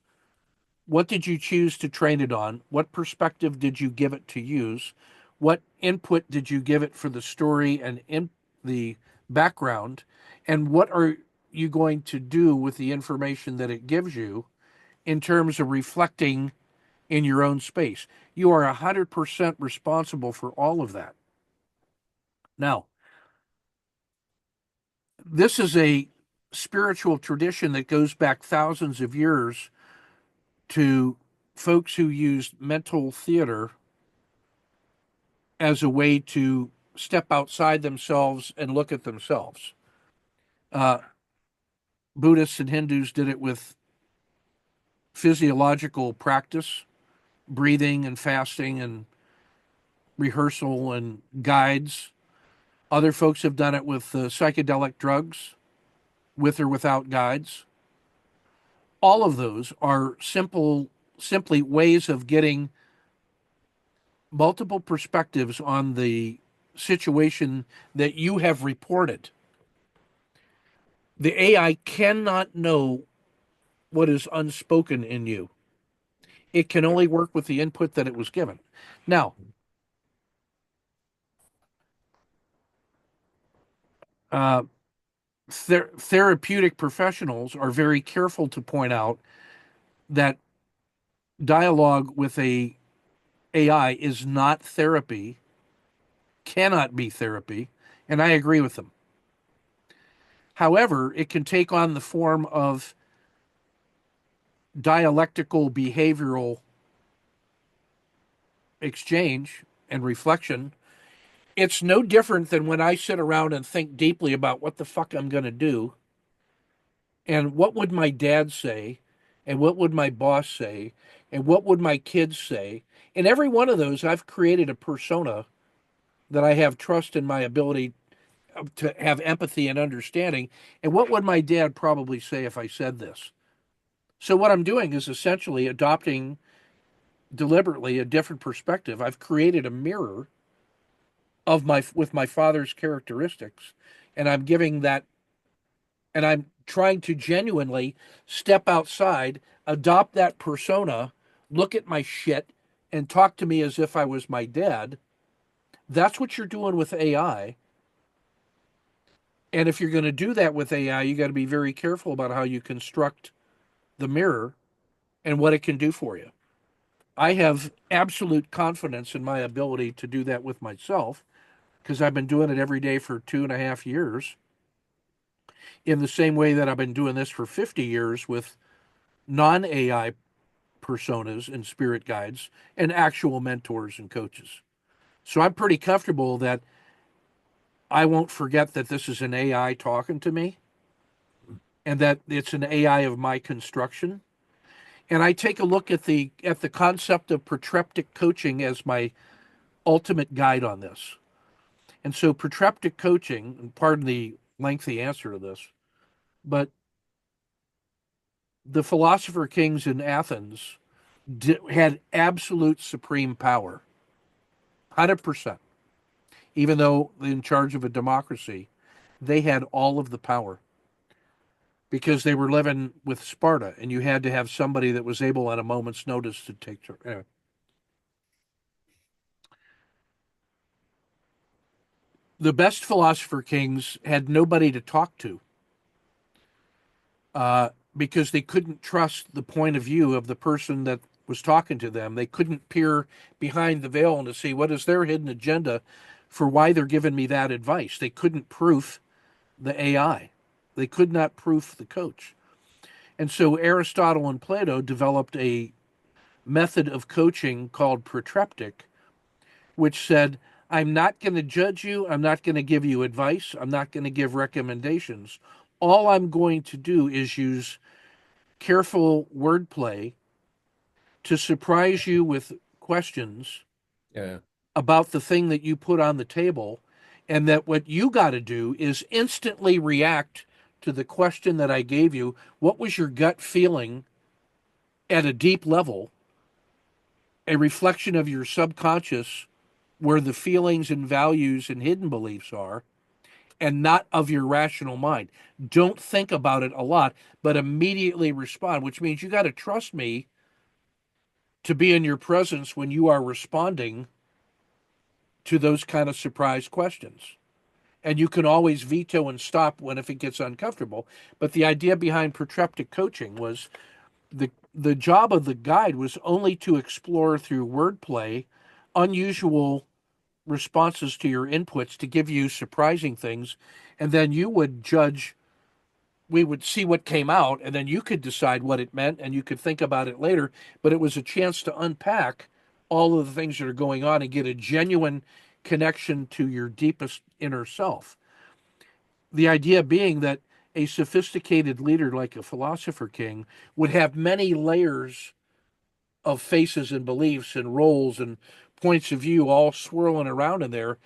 what did you choose to train it on? What perspective did you give it to use? What input did you give it for the story and in the background? And what are you going to do with the information that it gives you in terms of reflecting in your own space? You are 100% responsible for all of that. Now, this is a spiritual tradition that goes back thousands of years to folks who used mental theater as a way to step outside themselves and look at themselves. Buddhists and Hindus did it with physiological practice, breathing and fasting and rehearsal and guides. Other folks have done it with psychedelic drugs, with or without guides. All of those are simply ways of getting multiple perspectives on the situation that you have reported. The AI cannot know what is unspoken in you. It can only work with the input that it was given. Now, therapeutic professionals are very careful to point out that dialogue with a AI is not therapy, cannot be therapy, and I agree with them. However, it can take on the form of dialectical behavioral exchange and reflection. It's no different than when I sit around and think deeply about what the fuck I'm going to do and what would my dad say and what would my boss say and what would my kids say. In every one of those, I've created a persona that I have trust in my ability to have empathy and understanding. And what would my dad probably say if I said this? So what I'm doing is essentially adopting deliberately a different perspective. I've created a mirror of my with my father's characteristics, and I'm giving that, and I'm trying to genuinely step outside, adopt that persona, look at my shit, and talk to me as if I was my dad. That's what you're doing with AI. And if you're going to do that with AI, you got to be very careful about how you construct the mirror and what it can do for you. I have absolute confidence in my ability to do that with myself because I've been doing it every day for 2.5 years, in the same way that I've been doing this for 50 years with non AI personas and spirit guides and actual mentors and coaches. So I'm pretty comfortable that I won't forget that this is an AI talking to me and that it's an AI of my construction. And I take a look at the concept of protreptic coaching as my ultimate guide on this. And so protreptic coaching, and pardon the lengthy answer to this, but the philosopher kings in Athens had absolute supreme power, 100%. Even though in charge of a democracy, they had all of the power because they were living with Sparta, and you had to have somebody that was able at a moment's notice to take charge. Anyway. The best philosopher kings had nobody to talk to because they couldn't trust the point of view of the person that was talking to them. They couldn't peer behind the veil and to see what is their hidden agenda for why they're giving me that advice. They couldn't proof the AI. They could not proof the coach. And so Aristotle and Plato developed a method of coaching called protreptic, which said, I'm not going to judge you. I'm not going to give you advice. I'm not going to give recommendations. All I'm going to do is use careful wordplay to surprise you with questions about the thing that you put on the table. And that what you got to do is instantly react to the question that I gave you. What was your gut feeling at a deep level? A reflection of your subconscious, where the feelings and values and hidden beliefs are, and not of your rational mind. Don't think about it a lot, but immediately respond, which means you got to trust me to be in your presence when you are responding to those kind of surprise questions. And you can always veto and stop when if it gets uncomfortable. But the idea behind protreptic coaching was the job of the guide was only to explore through wordplay unusual responses to your inputs to give you surprising things, and then you would judge. We would see what came out, and then you could decide what it meant, and you could think about it later. But it was a chance to unpack all of the things that are going on and get a genuine connection to your deepest inner self. The idea being that a sophisticated leader like a philosopher king would have many layers of faces and beliefs and roles and points of view all swirling around in there.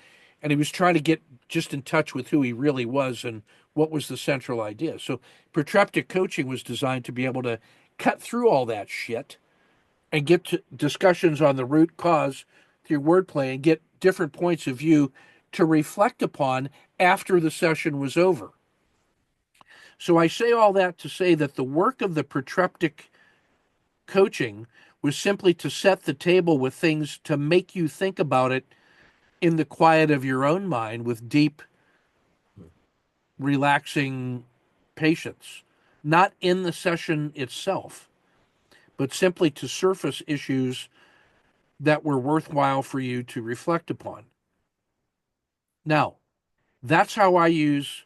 And he was trying to get just in touch with who he really was and what was the central idea. So protreptic coaching was designed to be able to cut through all that shit and get to discussions on the root cause through wordplay and get different points of view to reflect upon after the session was over. So I say all that to say that the work of the protreptic coaching was simply to set the table with things to make you think about it in the quiet of your own mind with deep, relaxing patience, not in the session itself, but simply to surface issues that were worthwhile for you to reflect upon. Now, that's how I use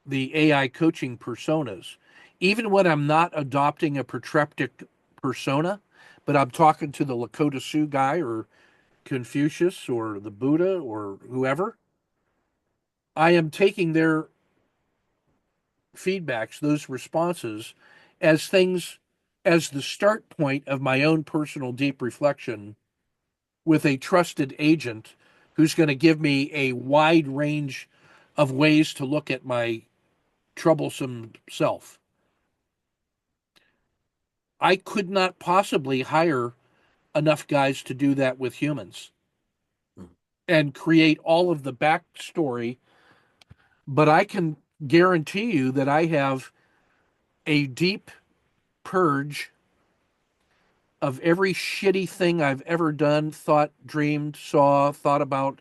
the AI coaching personas. Even when I'm not adopting a protreptic persona, but I'm talking to the Lakota Sioux guy or Confucius or the Buddha or whoever, I am taking their feedbacks, those responses, as things, as the start point of my own personal deep reflection with a trusted agent who's going to give me a wide range of ways to look at my troublesome self. I could not possibly hire enough guys to do that with humans and create all of the backstory, but I can guarantee you that I have a deep purge of every shitty thing I've ever done, thought, dreamed, saw, thought about,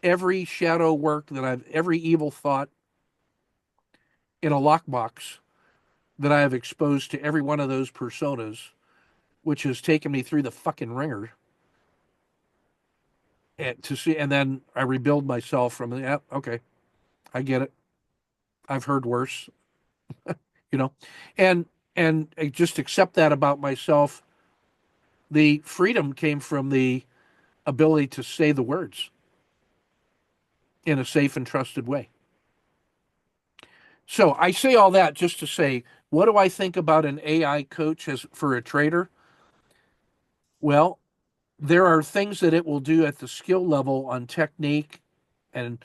every shadow work that every evil thought in a lockbox that I have exposed to every one of those personas, which has taken me through the fucking ringer. And to see, and then I rebuild myself from the, yeah, okay, I get it. I've heard worse, you know, and I just accept that about myself. The freedom came from the ability to say the words in a safe and trusted way. So I say all that just to say, what do I think about an AI coach as for a trader? Well, there are things that it will do at the skill level on technique and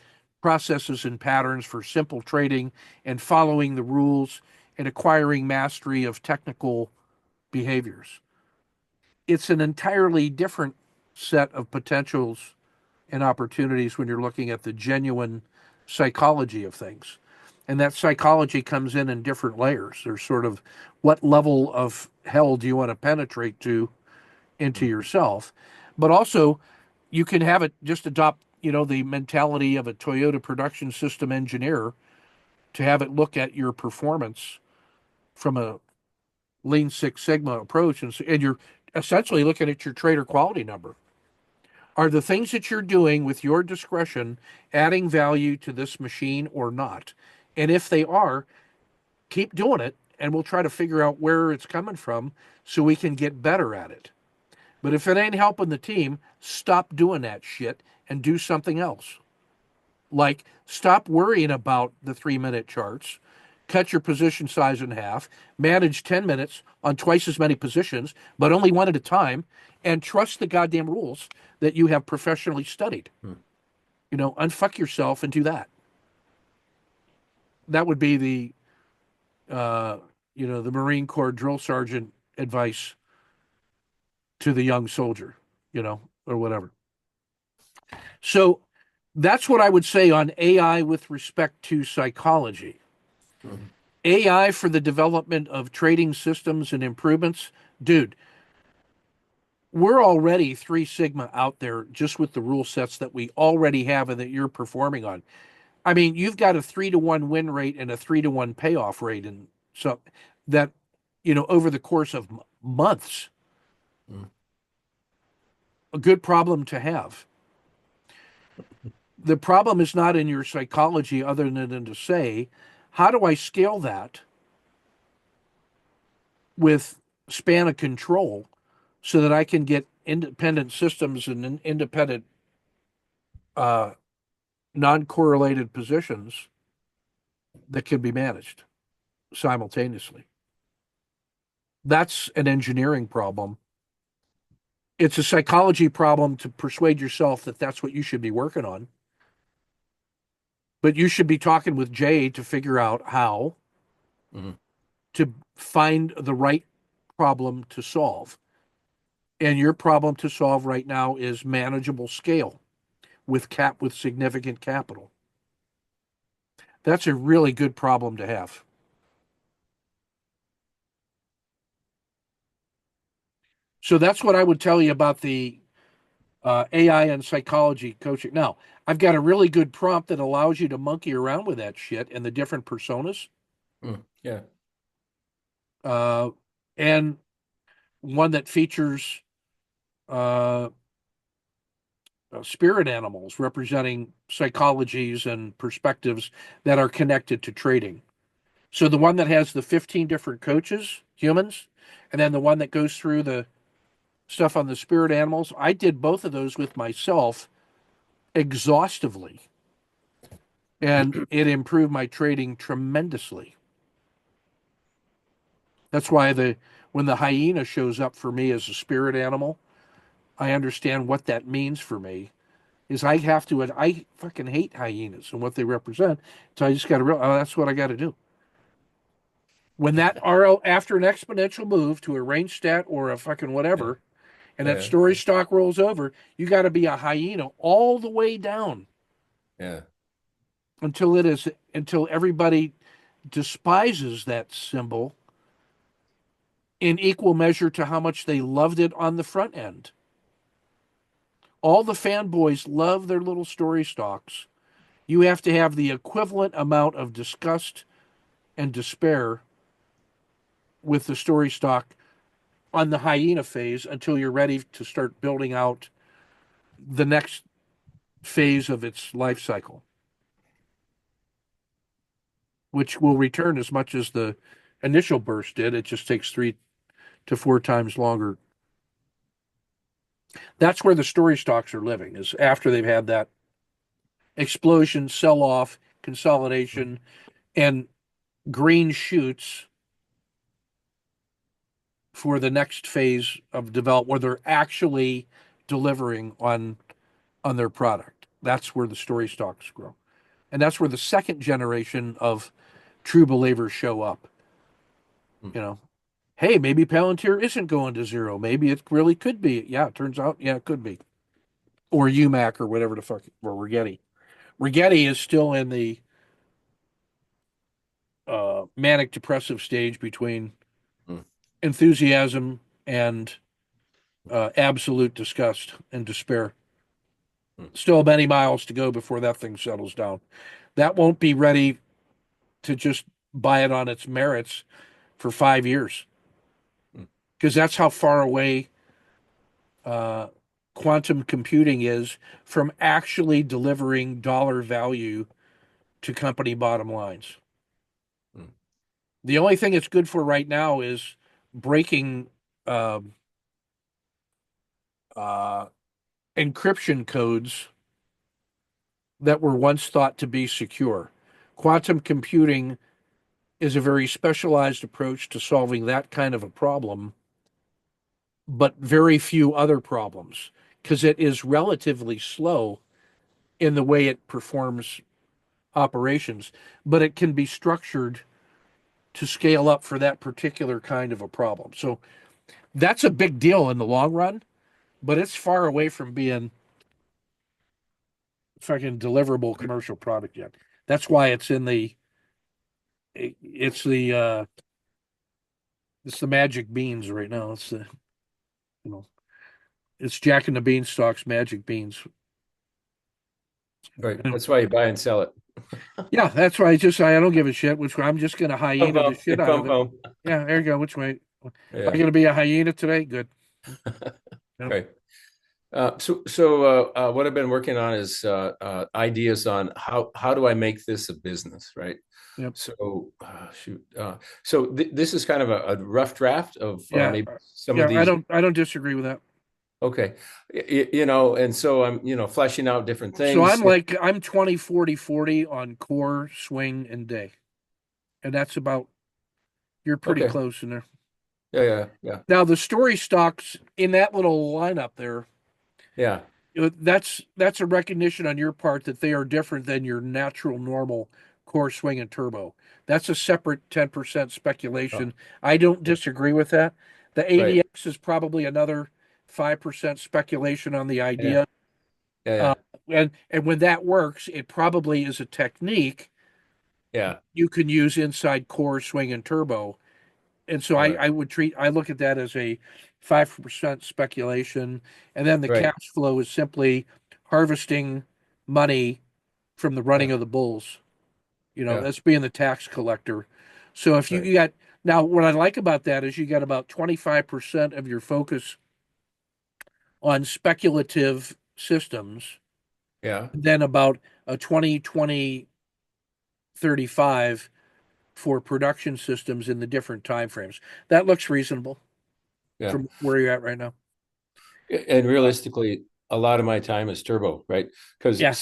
processes and patterns for simple trading and following the rules and acquiring mastery of technical behaviors. It's an entirely different set of potentials and opportunities when you're looking at the genuine psychology of things. And that psychology comes in different layers. There's sort of what level of hell do you want to penetrate to into yourself, but also you can have it just adopt, the mentality of a Toyota production system engineer to have it look at your performance from a Lean Six Sigma approach, and you're essentially looking at your trader quality number. Are the things that you're doing with your discretion adding value to this machine or not? And if they are, keep doing it, and we'll try to figure out where it's coming from so we can get better at it. But if it ain't helping the team, stop doing that shit and do something else. Like, stop worrying about the 3-minute charts, cut your position size in half, manage 10 minutes on twice as many positions, but only one at a time, and trust the goddamn rules that you have professionally studied. Unfuck yourself and do that. That would be the Marine Corps drill sergeant advice to the young soldier, or whatever. So that's what I would say on AI with respect to psychology. Mm-hmm. AI for the development of trading systems and improvements. Dude, we're already 3 sigma out there just with the rule sets that we already have and that you're performing on. I mean, you've got a 3-to-1 win rate and a 3-to-1 payoff rate, and so that, over the course of months, a good problem to have. The problem is not in your psychology, other than to say, how do I scale that with span of control so that I can get independent systems and independent, non-correlated positions that can be managed simultaneously. That's an engineering problem. It's a psychology problem to persuade yourself that that's what you should be working on. But you should be talking with Jay to figure out how to find the right problem to solve. And your problem to solve right now is manageable scale with significant capital. That's a really good problem to have. So that's what I would tell you about the AI and psychology coaching. Now, I've got a really good prompt that allows you to monkey around with that shit and the different personas. Yeah. And one that features spirit animals representing psychologies and perspectives that are connected to trading. So the one that has the 15 different coaches, humans, and then the one that goes through the stuff on the spirit animals, I did both of those with myself exhaustively. And it improved my trading tremendously. That's why when the hyena shows up for me as a spirit animal, I understand what that means for me. I fucking hate hyenas and what they represent. So I just got to realize, that's what I got to do. When that RL, after an exponential move to a range stat or a fucking whatever, and that story stock rolls over, you got to be a hyena all the way down. Yeah. Until everybody despises that symbol in equal measure to how much they loved it on the front end. All the fanboys love their little story stocks. You have to have the equivalent amount of disgust and despair with the story stock on the hyena phase until you're ready to start building out the next phase of its life cycle, which will return as much as the initial burst did. It just takes 3 to 4 times longer. That's where the story stocks are living, is after they've had that explosion, sell off, consolidation, and green shoots for the next phase of development where they're actually delivering on their product. That's where the story stocks grow. And that's where the second generation of true believers show up. Hey, maybe Palantir isn't going to zero. Maybe it really could be. Yeah, it turns out, it could be. Or UMAC or whatever the fuck, or Rigetti. Rigetti is still in the manic depressive stage between enthusiasm and absolute disgust and despair. Still many miles to go before that thing settles down. That won't be ready to just buy it on its merits for 5 years, because that's how far away quantum computing is from actually delivering dollar value to company bottom lines. The only thing it's good for right now is breaking encryption codes that were once thought to be secure. Quantum computing is a very specialized approach to solving that kind of a problem, but very few other problems, because it is relatively slow in the way it performs operations, but it can be structured to scale up for that particular kind of a problem. So that's a big deal in the long run, but it's far away from being fucking deliverable commercial product yet. That's why it's it's the magic beans right now. It's the It's Jack and the Beanstalk's magic beans. Right. That's why you buy and sell it. Yeah, that's why I don't give a shit. Which way I'm just going to Pump, hyena the pump, shit out of pump, it. pump. Yeah, there you go. Which way? Am I Yeah. going to be a hyena today? Good. Yep. Right. So what I've been working on is ideas on how do I make this a business, right? Yep. So shoot. So this is kind of a rough draft of Yeah. maybe some Yeah. of these. I don't disagree with that. Okay. And so I'm, fleshing out different So things. I'm 20, 40, 40 on core, swing, and day. And that's about, you're pretty Okay. close in there. Yeah. Now the story stocks in that little lineup there, Yeah. that's a recognition on your part that they are different than your natural normal core, swing, and turbo. That's a separate 10% Oh, speculation. I don't disagree with that. The right. ADX is probably another 5% speculation on the Yeah. idea. Yeah. And when that works, it probably is a technique Yeah. you can use inside core, swing, and turbo. And so Right. I look at that as a 5% speculation. And then the Right. cash flow is simply harvesting money from the running Yeah. of the bulls. Yeah. That's being the tax collector. So if Right. you got now, what I like about that is you got about 25% of your focus on speculative systems, Yeah. then about a 20-20-35 for production systems in the different time frames. That looks reasonable Yeah. from where you're at right now. And realistically, a lot of my time is turbo, right? Because Yeah.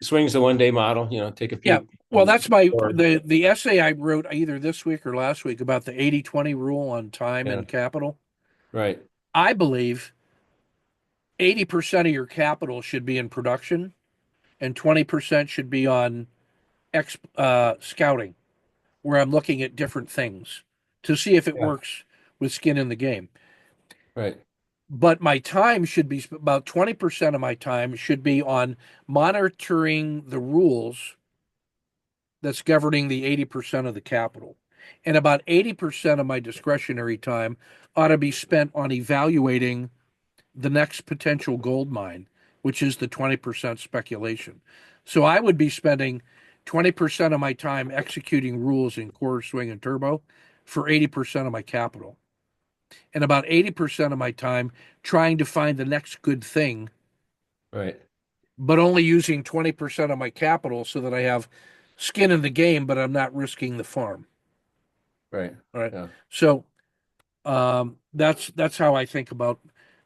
swing's the 1 day model, take a Yeah. peek. Well, that's my Or, the essay I wrote either this week or last week about the 80-20 rule on time yeah, and capital. right. I believe 80% of your capital should be in production and 20% should be on scouting, where I'm looking at different things to see if it Yeah, works with skin in the game. right. But my time should be about 20% of my time should be on monitoring the rules that's governing the 80% of the capital. And about 80% of my discretionary time ought to be spent on evaluating the next potential gold mine, which is the 20% speculation. So I would be spending 20% of my time executing rules in core, swing, and turbo for 80% of my capital. And about 80% of my time trying to find the next good thing, Right. but only using 20% of my capital so that I have skin in the game, but I'm not risking the farm. Right. All right. Yeah. So that's how I think about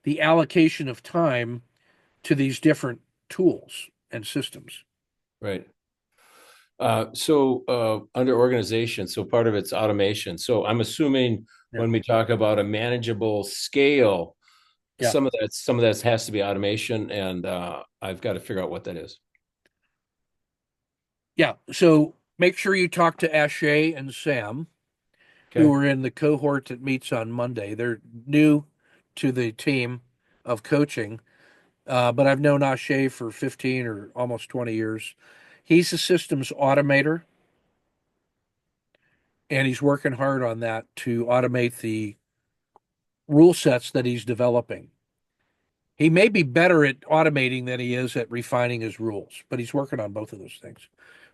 the allocation of time to these different tools and systems. Right. So under organization, so part of it's automation. So I'm assuming Yeah. when we talk about a manageable scale, Yeah. some of that has to be automation, and I've got to figure out what that is. Yeah. So make sure you talk to Ashay and Sam, who Okay. are in the cohort that meets on Monday. They're new to the team of coaching, but I've known Ashay for 15 or almost 20 years. He's a systems automator, and he's working hard on that to automate the rule sets that he's developing. He may be better at automating than he is at refining his rules, but he's working on both of those things.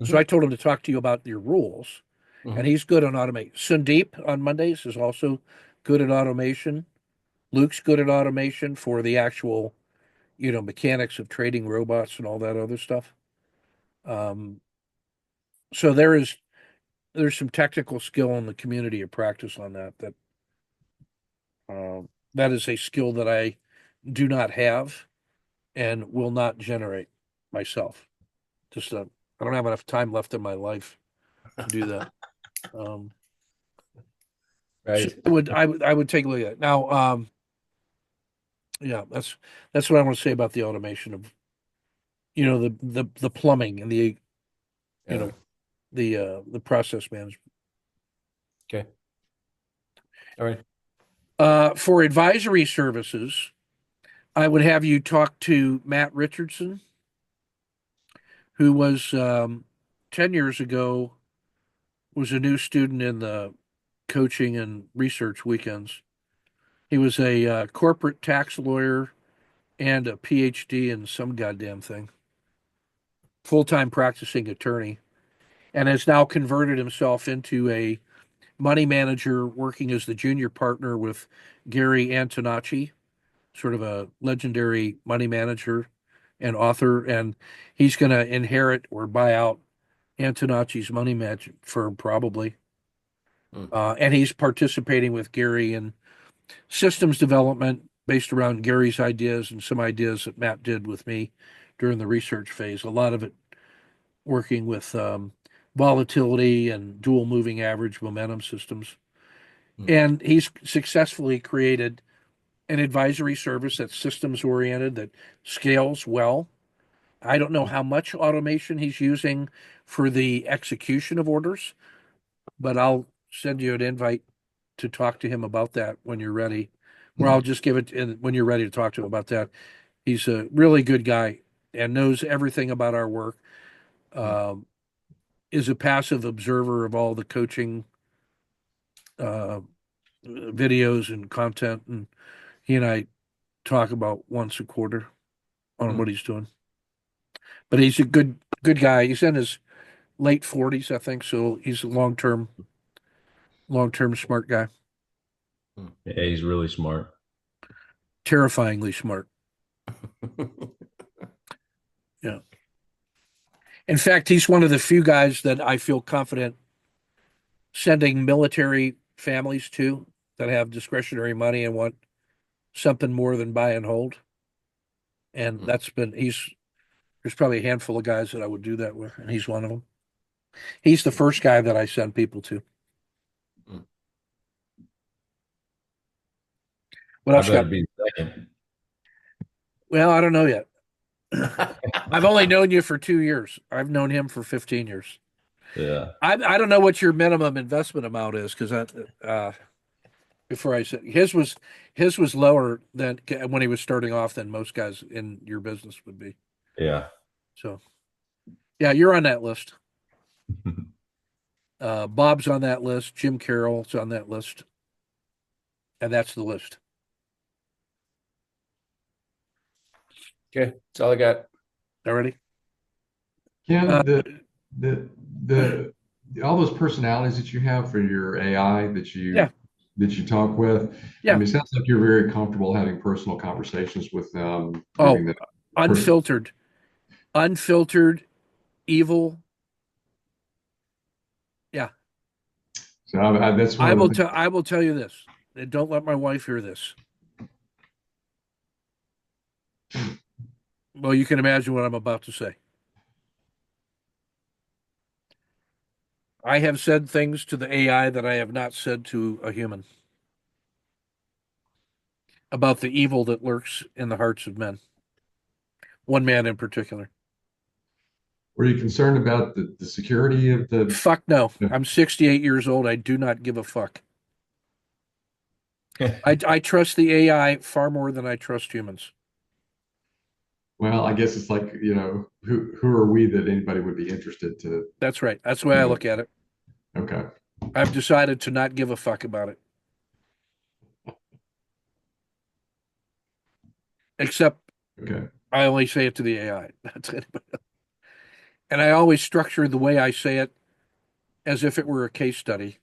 So I Mm-hmm. told him to talk to you about your rules, and Mm-hmm. he's good on automate. Sundeep on Mondays is also good at automation. Luke's good at automation for the actual, mechanics of trading robots and all that other stuff. Um, so there's some technical skill in the community of practice on uh, that is a skill that I do not have and will not generate myself. Just I don't have enough time left in my life to do that. Um, so Right. I would take a look at it now. Yeah, that's what I want to say about the automation of the plumbing and you Yeah. know the process management. Okay. All right. For advisory services, I would have you talk to Matt Richardson, who was 10 years ago was a new student in the coaching and research weekends. He was a corporate tax lawyer and a PhD in some goddamn thing. Full-time practicing attorney, and has now converted himself into a money manager working as the junior partner with Gary Antonacci, sort of a legendary money manager and author. And he's going to inherit or buy out Antonacci's money management firm, probably. Hmm. And he's participating with Gary in systems development based around Gary's ideas and some ideas that Matt did with me during the research phase. A lot of it working with volatility and dual moving average momentum systems. Hmm. And he's successfully created an advisory service that's systems oriented, that scales well. I don't know how much automation he's using for the execution of orders, but I'll send you an invite to talk to him about that when you're ready. Or I'll just give it when you're ready to talk to him about that. He's a really good guy and knows everything about our work. Um, is a passive observer of all the coaching uh, videos and content, and he and I talk about once a quarter on what he's doing. But he's a good guy. He's in his late 40s, I think, so he's a long term smart guy, Yeah, he's really smart. terrifyingly smart. Yeah. In fact, he's one of the few guys that I feel confident sending military families to that have discretionary money and want something more than buy and hold. And there's probably a handful of guys that I would do that with, and he's one of them. He's the first guy that I send people to. What I else you better got? be second. Well, I don't know yet. I've only known you for 2 years. I've known him for 15 years. Yeah. I don't know what your minimum investment amount is, because before I said his was lower than when he was starting off than most guys in your business would be. Yeah. So yeah, you're on that list. Bob's on that list. Jim Carroll's on that list, and that's the list. Okay, that's all I got. Already? Ken, Uh, the all those personalities that you have for your AI Yeah. that you talk with, Yeah. I mean, it sounds like you're very comfortable having personal conversations with them, Oh, giving them unfiltered, evil. Yeah. So that's one of the things. I will tell you this, and don't let my wife hear this. Well, you can imagine what I'm about to say. I have said things to the AI that I have not said to a human about the evil that lurks in the hearts of men. One man in particular. Were you concerned about the security of the? Fuck no. I'm 68 years old. I do not give a fuck. I trust the AI far more than I trust humans. Well, I guess it's like, who are we that anybody would be interested to? That's right. That's the way I look at it. Okay. I've decided to not give a fuck about it. Except Okay. I only say it to the AI. That's it. And I always structure the way I say it as if it were a case study.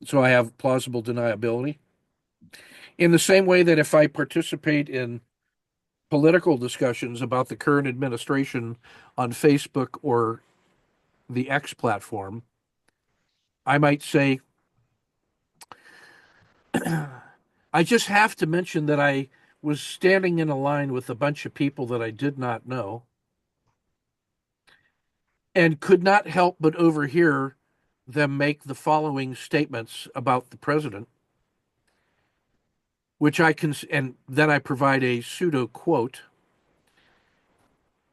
So I have plausible deniability. In the same way that if I participate in political discussions about the current administration on Facebook or the X platform, I might say, I just have to mention that I was standing in a line with a bunch of people that I did not know and could not help but overhear them make the following statements about the president, which and then I provide a pseudo quote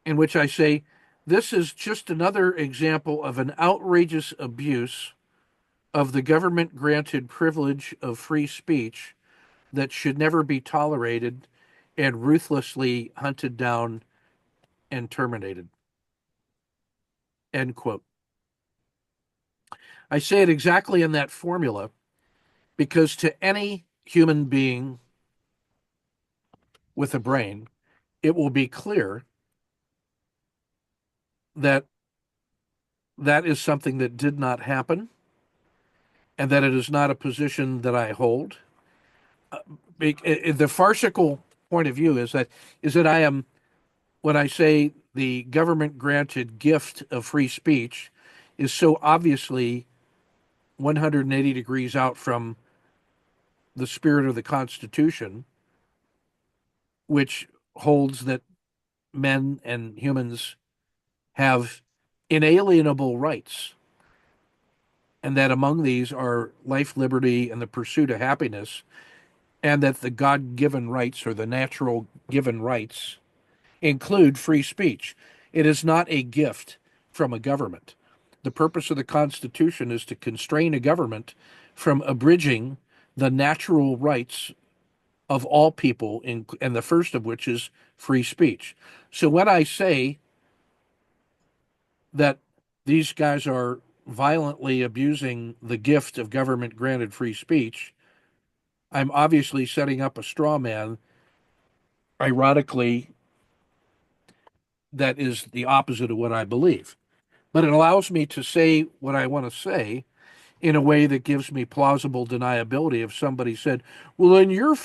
in which I say, this is just another example of an outrageous abuse of the government granted privilege of free speech that should never be tolerated and ruthlessly hunted down and terminated. End quote. I say it exactly in that formula because to any human being with a brain, it will be clear that that is something that did not happen and that it is not a position that I hold. The farcical point of view is that I am, when I say the government granted gift of free speech is so obviously 180 degrees out from the spirit of the Constitution, which holds that men and humans have inalienable rights, and that among these are life, liberty, and the pursuit of happiness, and that the God given rights or the natural given rights include free speech. It is not a gift from a government. The purpose of the Constitution is to constrain a government from abridging the natural rights of all people, and the first of which is free speech. So when I say that these guys are violently abusing the gift of government granted free speech, I'm obviously setting up a straw man, ironically, that is the opposite of what I believe. But it allows me to say what I want to say in a way that gives me plausible deniability. If somebody said, well, in your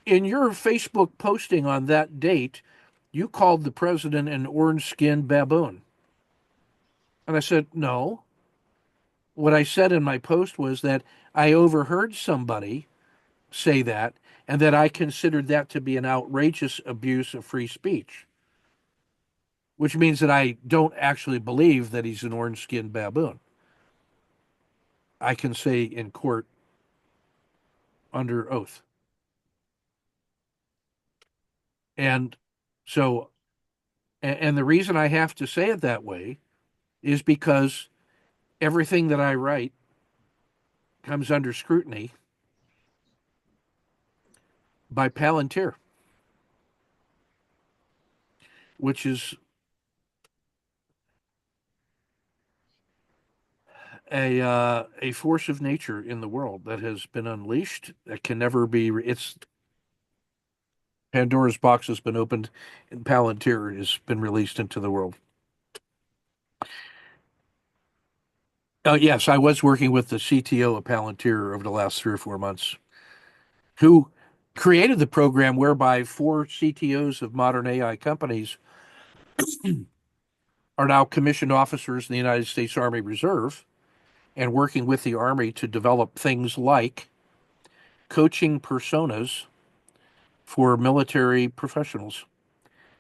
Facebook posting on that date, you called the president an orange-skinned baboon. And I said, no. What I said in my post was that I overheard somebody say that, and that I considered that to be an outrageous abuse of free speech, which means that I don't actually believe that he's an orange-skinned baboon. I can say in court under oath. And so, and the reason I have to say it that way is because everything that I write comes under scrutiny by Palantir, which is a force of nature in the world that has been unleashed, that can never be. It's Pandora's box has been opened, and Palantir has been released into the world. Yes, I was working with the CTO of Palantir over the last 3 or 4 months, who created the program whereby 4 CTOs of modern AI companies are now commissioned officers in the United States Army Reserve and working with the Army to develop things like coaching personas for military professionals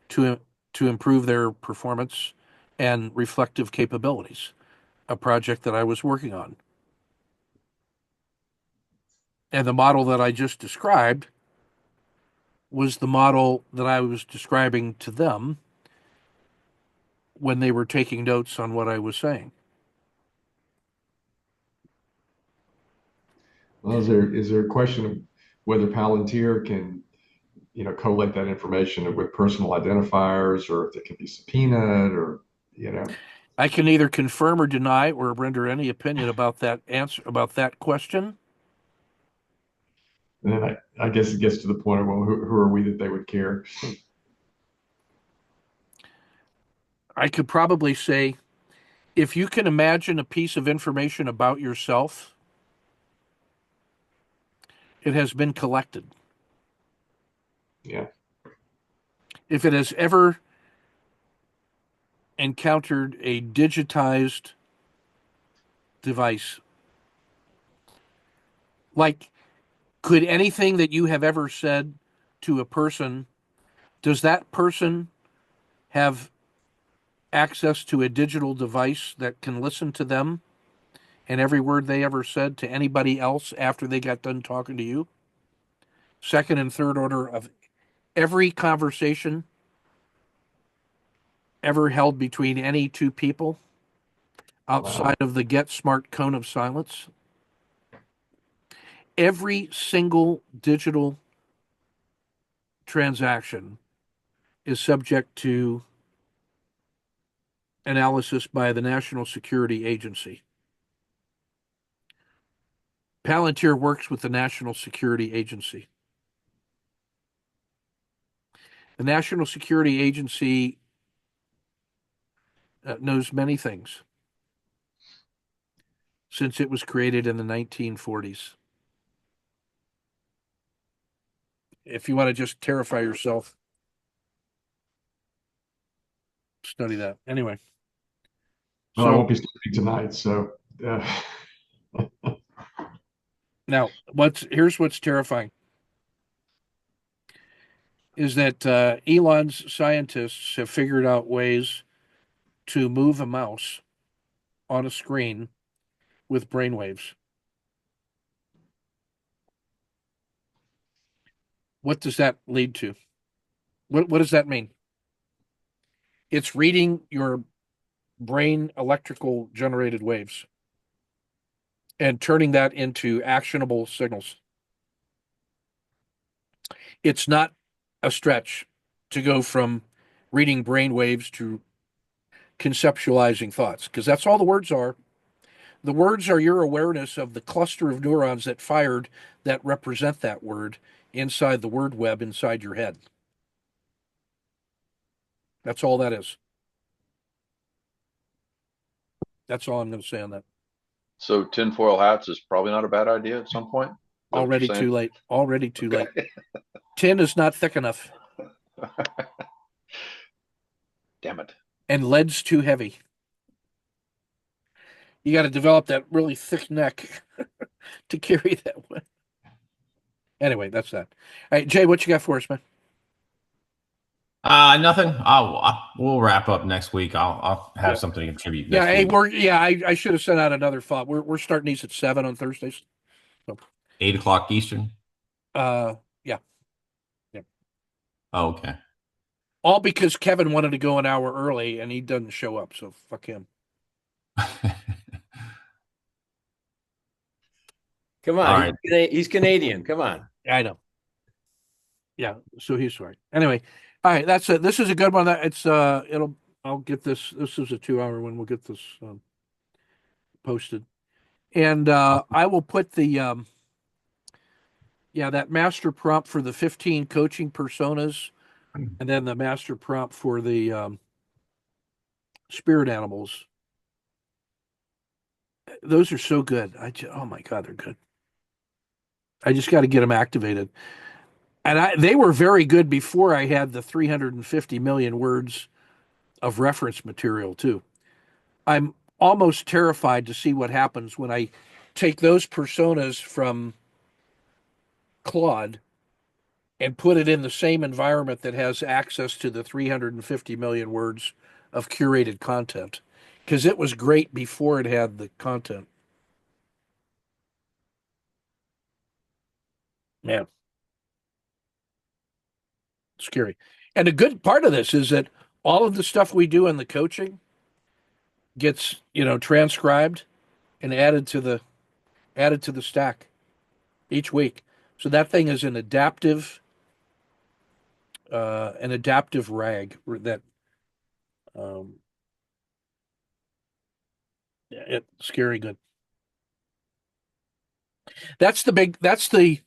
to to improve their performance and reflective capabilities, a project that I was working on. And the model that I just described was the model that I was describing to them when they were taking notes on what I was saying. Well, is there a question of whether Palantir can, collate that information with personal identifiers, or if it can be subpoenaed, or you know? I can neither confirm or deny or render any opinion about that question. And then I guess it gets to the point of, well, who are we that they would care? I could probably say, if you can imagine a piece of information about yourself, it has been collected. Yeah. If it has ever encountered a digitized device, like, could anything that you have ever said to a person, does that person have access to a digital device that can listen to them and every word they ever said to anybody else after they got done talking to you? Second and third order of every conversation ever held between any 2 people outside Wow. of the get smart cone of silence. Every single digital transaction is subject to analysis by the National Security Agency. Palantir works with the National Security Agency. The National Security Agency knows many things since it was created in the 1940s. If you want to just terrify yourself, study that. Anyway. Well, I won't be sleeping tonight, so now here's what's terrifying is that Elon's scientists have figured out ways to move a mouse on a screen with brainwaves. What does that lead to? What does that mean? It's reading your brain electrical generated waves and turning that into actionable signals. It's not a stretch to go from reading brain waves to conceptualizing thoughts, because that's all the words are. The words are your awareness of the cluster of neurons that fired that represent that word inside the word web inside your head. That's all that is. That's all I'm going to say on that. So tinfoil hats is probably not a bad idea at some point. Already too late. Already too late. Tin is not thick enough. Damn it. And lead's too heavy. You got to develop that really thick neck to carry that one. Anyway, that's that. All right, Jay, what you got for us, man? Nothing. We'll wrap up next week. I'll have something to contribute. Yeah, next week. I should have sent out another thought. We're starting these at 7 on Thursdays. So, 8:00 Eastern. Yeah. Oh, okay. All because Kevin wanted to go an hour early and he doesn't show up, so fuck him. Come on, he's Canadian. Come on. I know. Yeah, so he's right. Anyway, all right, that's it. This is a good one. It's I'll get this. This is a 2-hour one. We'll get this posted, and I will put the that master prompt for the 15 coaching personas, and then the master prompt for the spirit animals. Those are so good. Oh my God, they're good. I just got to get them activated. And they were very good before I had the 350 million words of reference material, too. I'm almost terrified to see what happens when I take those personas from Claude and put it in the same environment that has access to the 350 million words of curated content, because it was great before it had the content. Man. Scary. And the good part of this is that all of the stuff we do in the coaching gets, transcribed and added to the stack each week. So that thing is an adaptive rag that it's scary good. That's the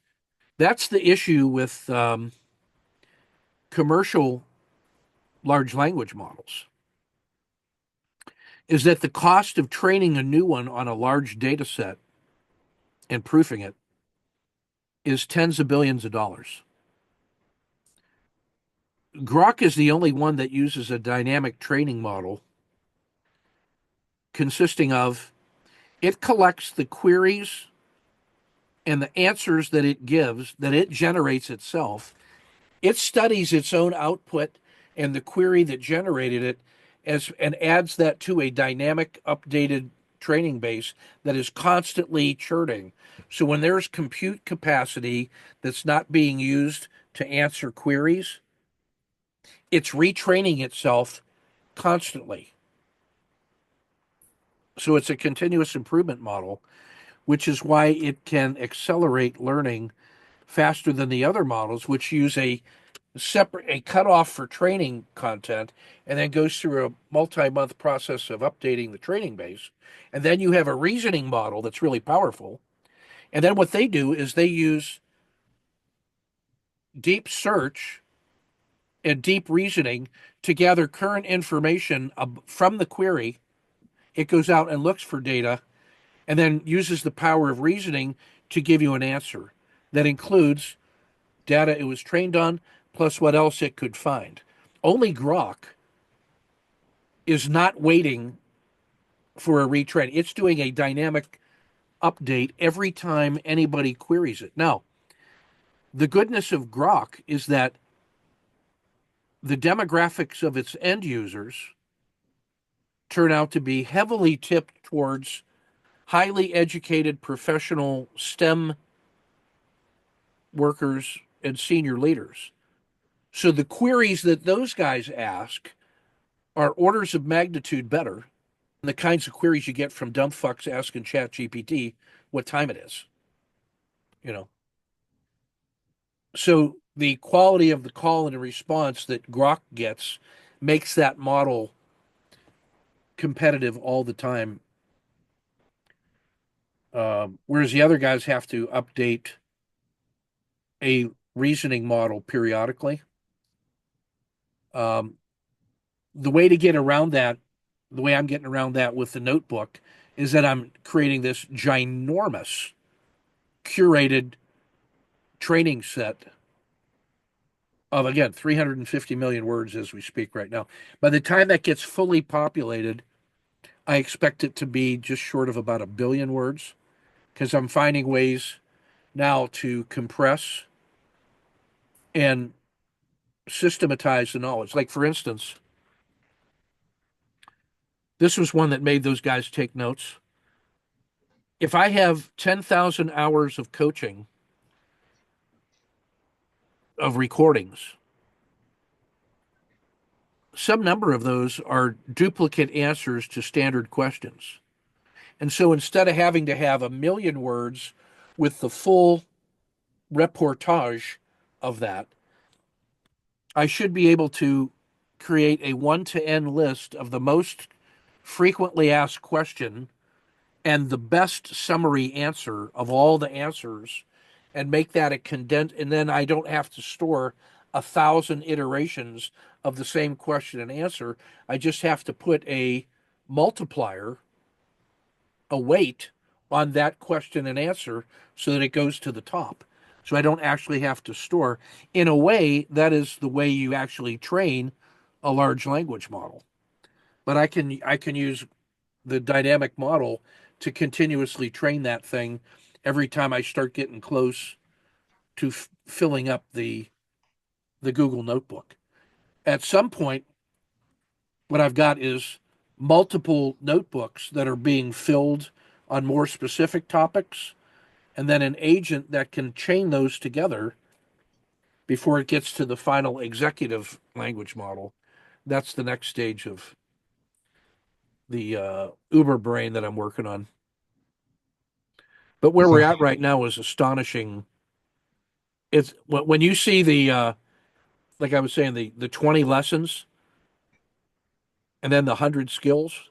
issue with commercial large language models, is that the cost of training a new one on a large data set and proofing it is tens of billions of dollars. Grok is the only one that uses a dynamic training model consisting of it collects the queries and the answers that it gives, that it generates itself. It studies its own output and the query that generated it and adds that to a dynamic, updated training base that is constantly churning. So when there's compute capacity that's not being used to answer queries, it's retraining itself constantly. So it's a continuous improvement model, which is why it can accelerate learning faster than the other models, which use a cutoff for training content and then goes through a multi-month process of updating the training base. And then you have a reasoning model that's really powerful. And then what they do is they use deep search and deep reasoning to gather current information from the query. It goes out and looks for data and then uses the power of reasoning to give you an answer that includes data it was trained on plus what else it could find. Only Grok is not waiting for a retrain. It's doing a dynamic update every time anybody queries it. Now, the goodness of Grok is that the demographics of its end users turn out to be heavily tipped towards highly educated professional STEM workers and senior leaders. So the queries that those guys ask are orders of magnitude better than the kinds of queries you get from dumb fucks asking ChatGPT what time it is. You know, so the quality of the call and the response that Grok gets makes that model competitive all the time. Whereas the other guys have to update a reasoning model periodically. Um, the way to get around that, the way I'm getting around that with the notebook, is that I'm creating this ginormous curated training set of, again, 350 million words as we speak right now. By the time that gets fully populated, I expect it to be just short of about 1 billion words because I'm finding ways now to compress and systematize the knowledge. Like, for instance, this was one that made those guys take notes. If I have 10,000 hours of coaching of recordings, some number of those are duplicate answers to standard questions. And so instead of having to have 1 million words with the full reportage of that, I should be able to create a 1 to N list of the most frequently asked question and the best summary answer of all the answers and make that a condensed, and then I don't have to store 1,000 iterations of the same question and answer. I just have to put a multiplier, a weight on that question and answer so that it goes to the top. So I don't actually have to store. In a way, that is the way you actually train a large language model. But I can use the dynamic model to continuously train that thing every time I start getting close to filling up the Google Notebook. At some point, what I've got is multiple notebooks that are being filled on more specific topics, and then an agent that can chain those together before it gets to the final executive language model. That's the next stage of the Uber brain that I'm working on. But where we're at right now is astonishing. It's when you see the like I was saying, the 20 lessons and then the 100 skills,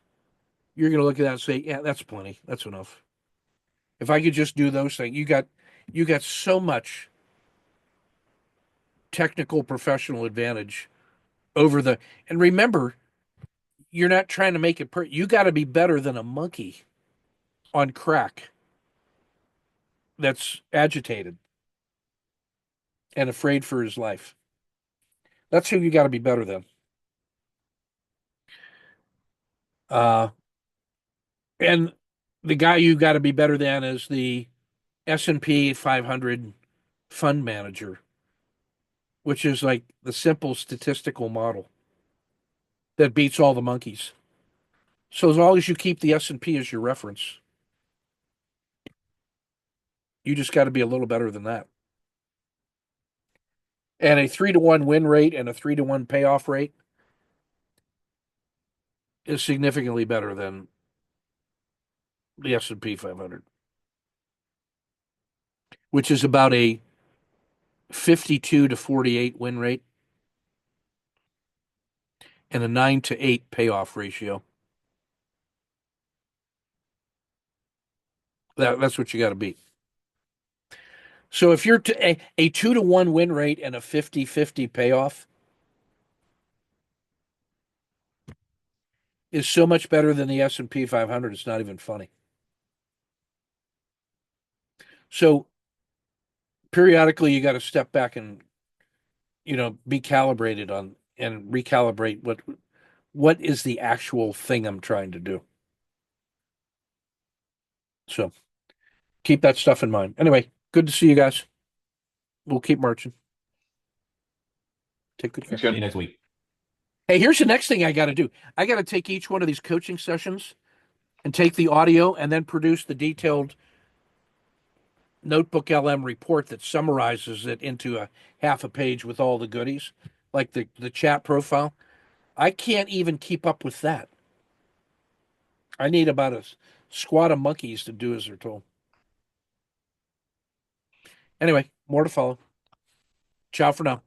you're going to look at that and say, yeah, that's plenty. That's enough. If I could just do those things, you got so much technical professional advantage over the. And remember, you're not trying to make it you got to be better than a monkey on crack that's agitated and afraid for his life. That's who you got to be better than. And the guy you got to be better than is the S&P 500 fund manager, which is like the simple statistical model that beats all the monkeys. So as long as you keep the S&P as your reference, you just got to be a little better than that. And a 3-to-1 win rate and a 3-to-1 payoff rate is significantly better than the S&P 500, which is about a 52 to 48 win rate and a 9-to-8 payoff ratio. That's what you got to beat. So if you're a 2-to-1 win rate and a 50-50 payoff, is so much better than the S&P 500. It's not even funny. So periodically you got to step back and, be calibrated on and recalibrate what is the actual thing I'm trying to do. So keep that stuff in mind. Anyway, good to see you guys. We'll keep marching. Take good care. Thanks, Ken. See you next week. Hey, here's the next thing I got to do. I got to take each one of these coaching sessions and take the audio and then produce the detailed Notebook LM report that summarizes it into a half a page with all the goodies, like the chat profile. I can't even keep up with that. I need about a squad of monkeys to do as they're told. Anyway, more to follow. Ciao for now.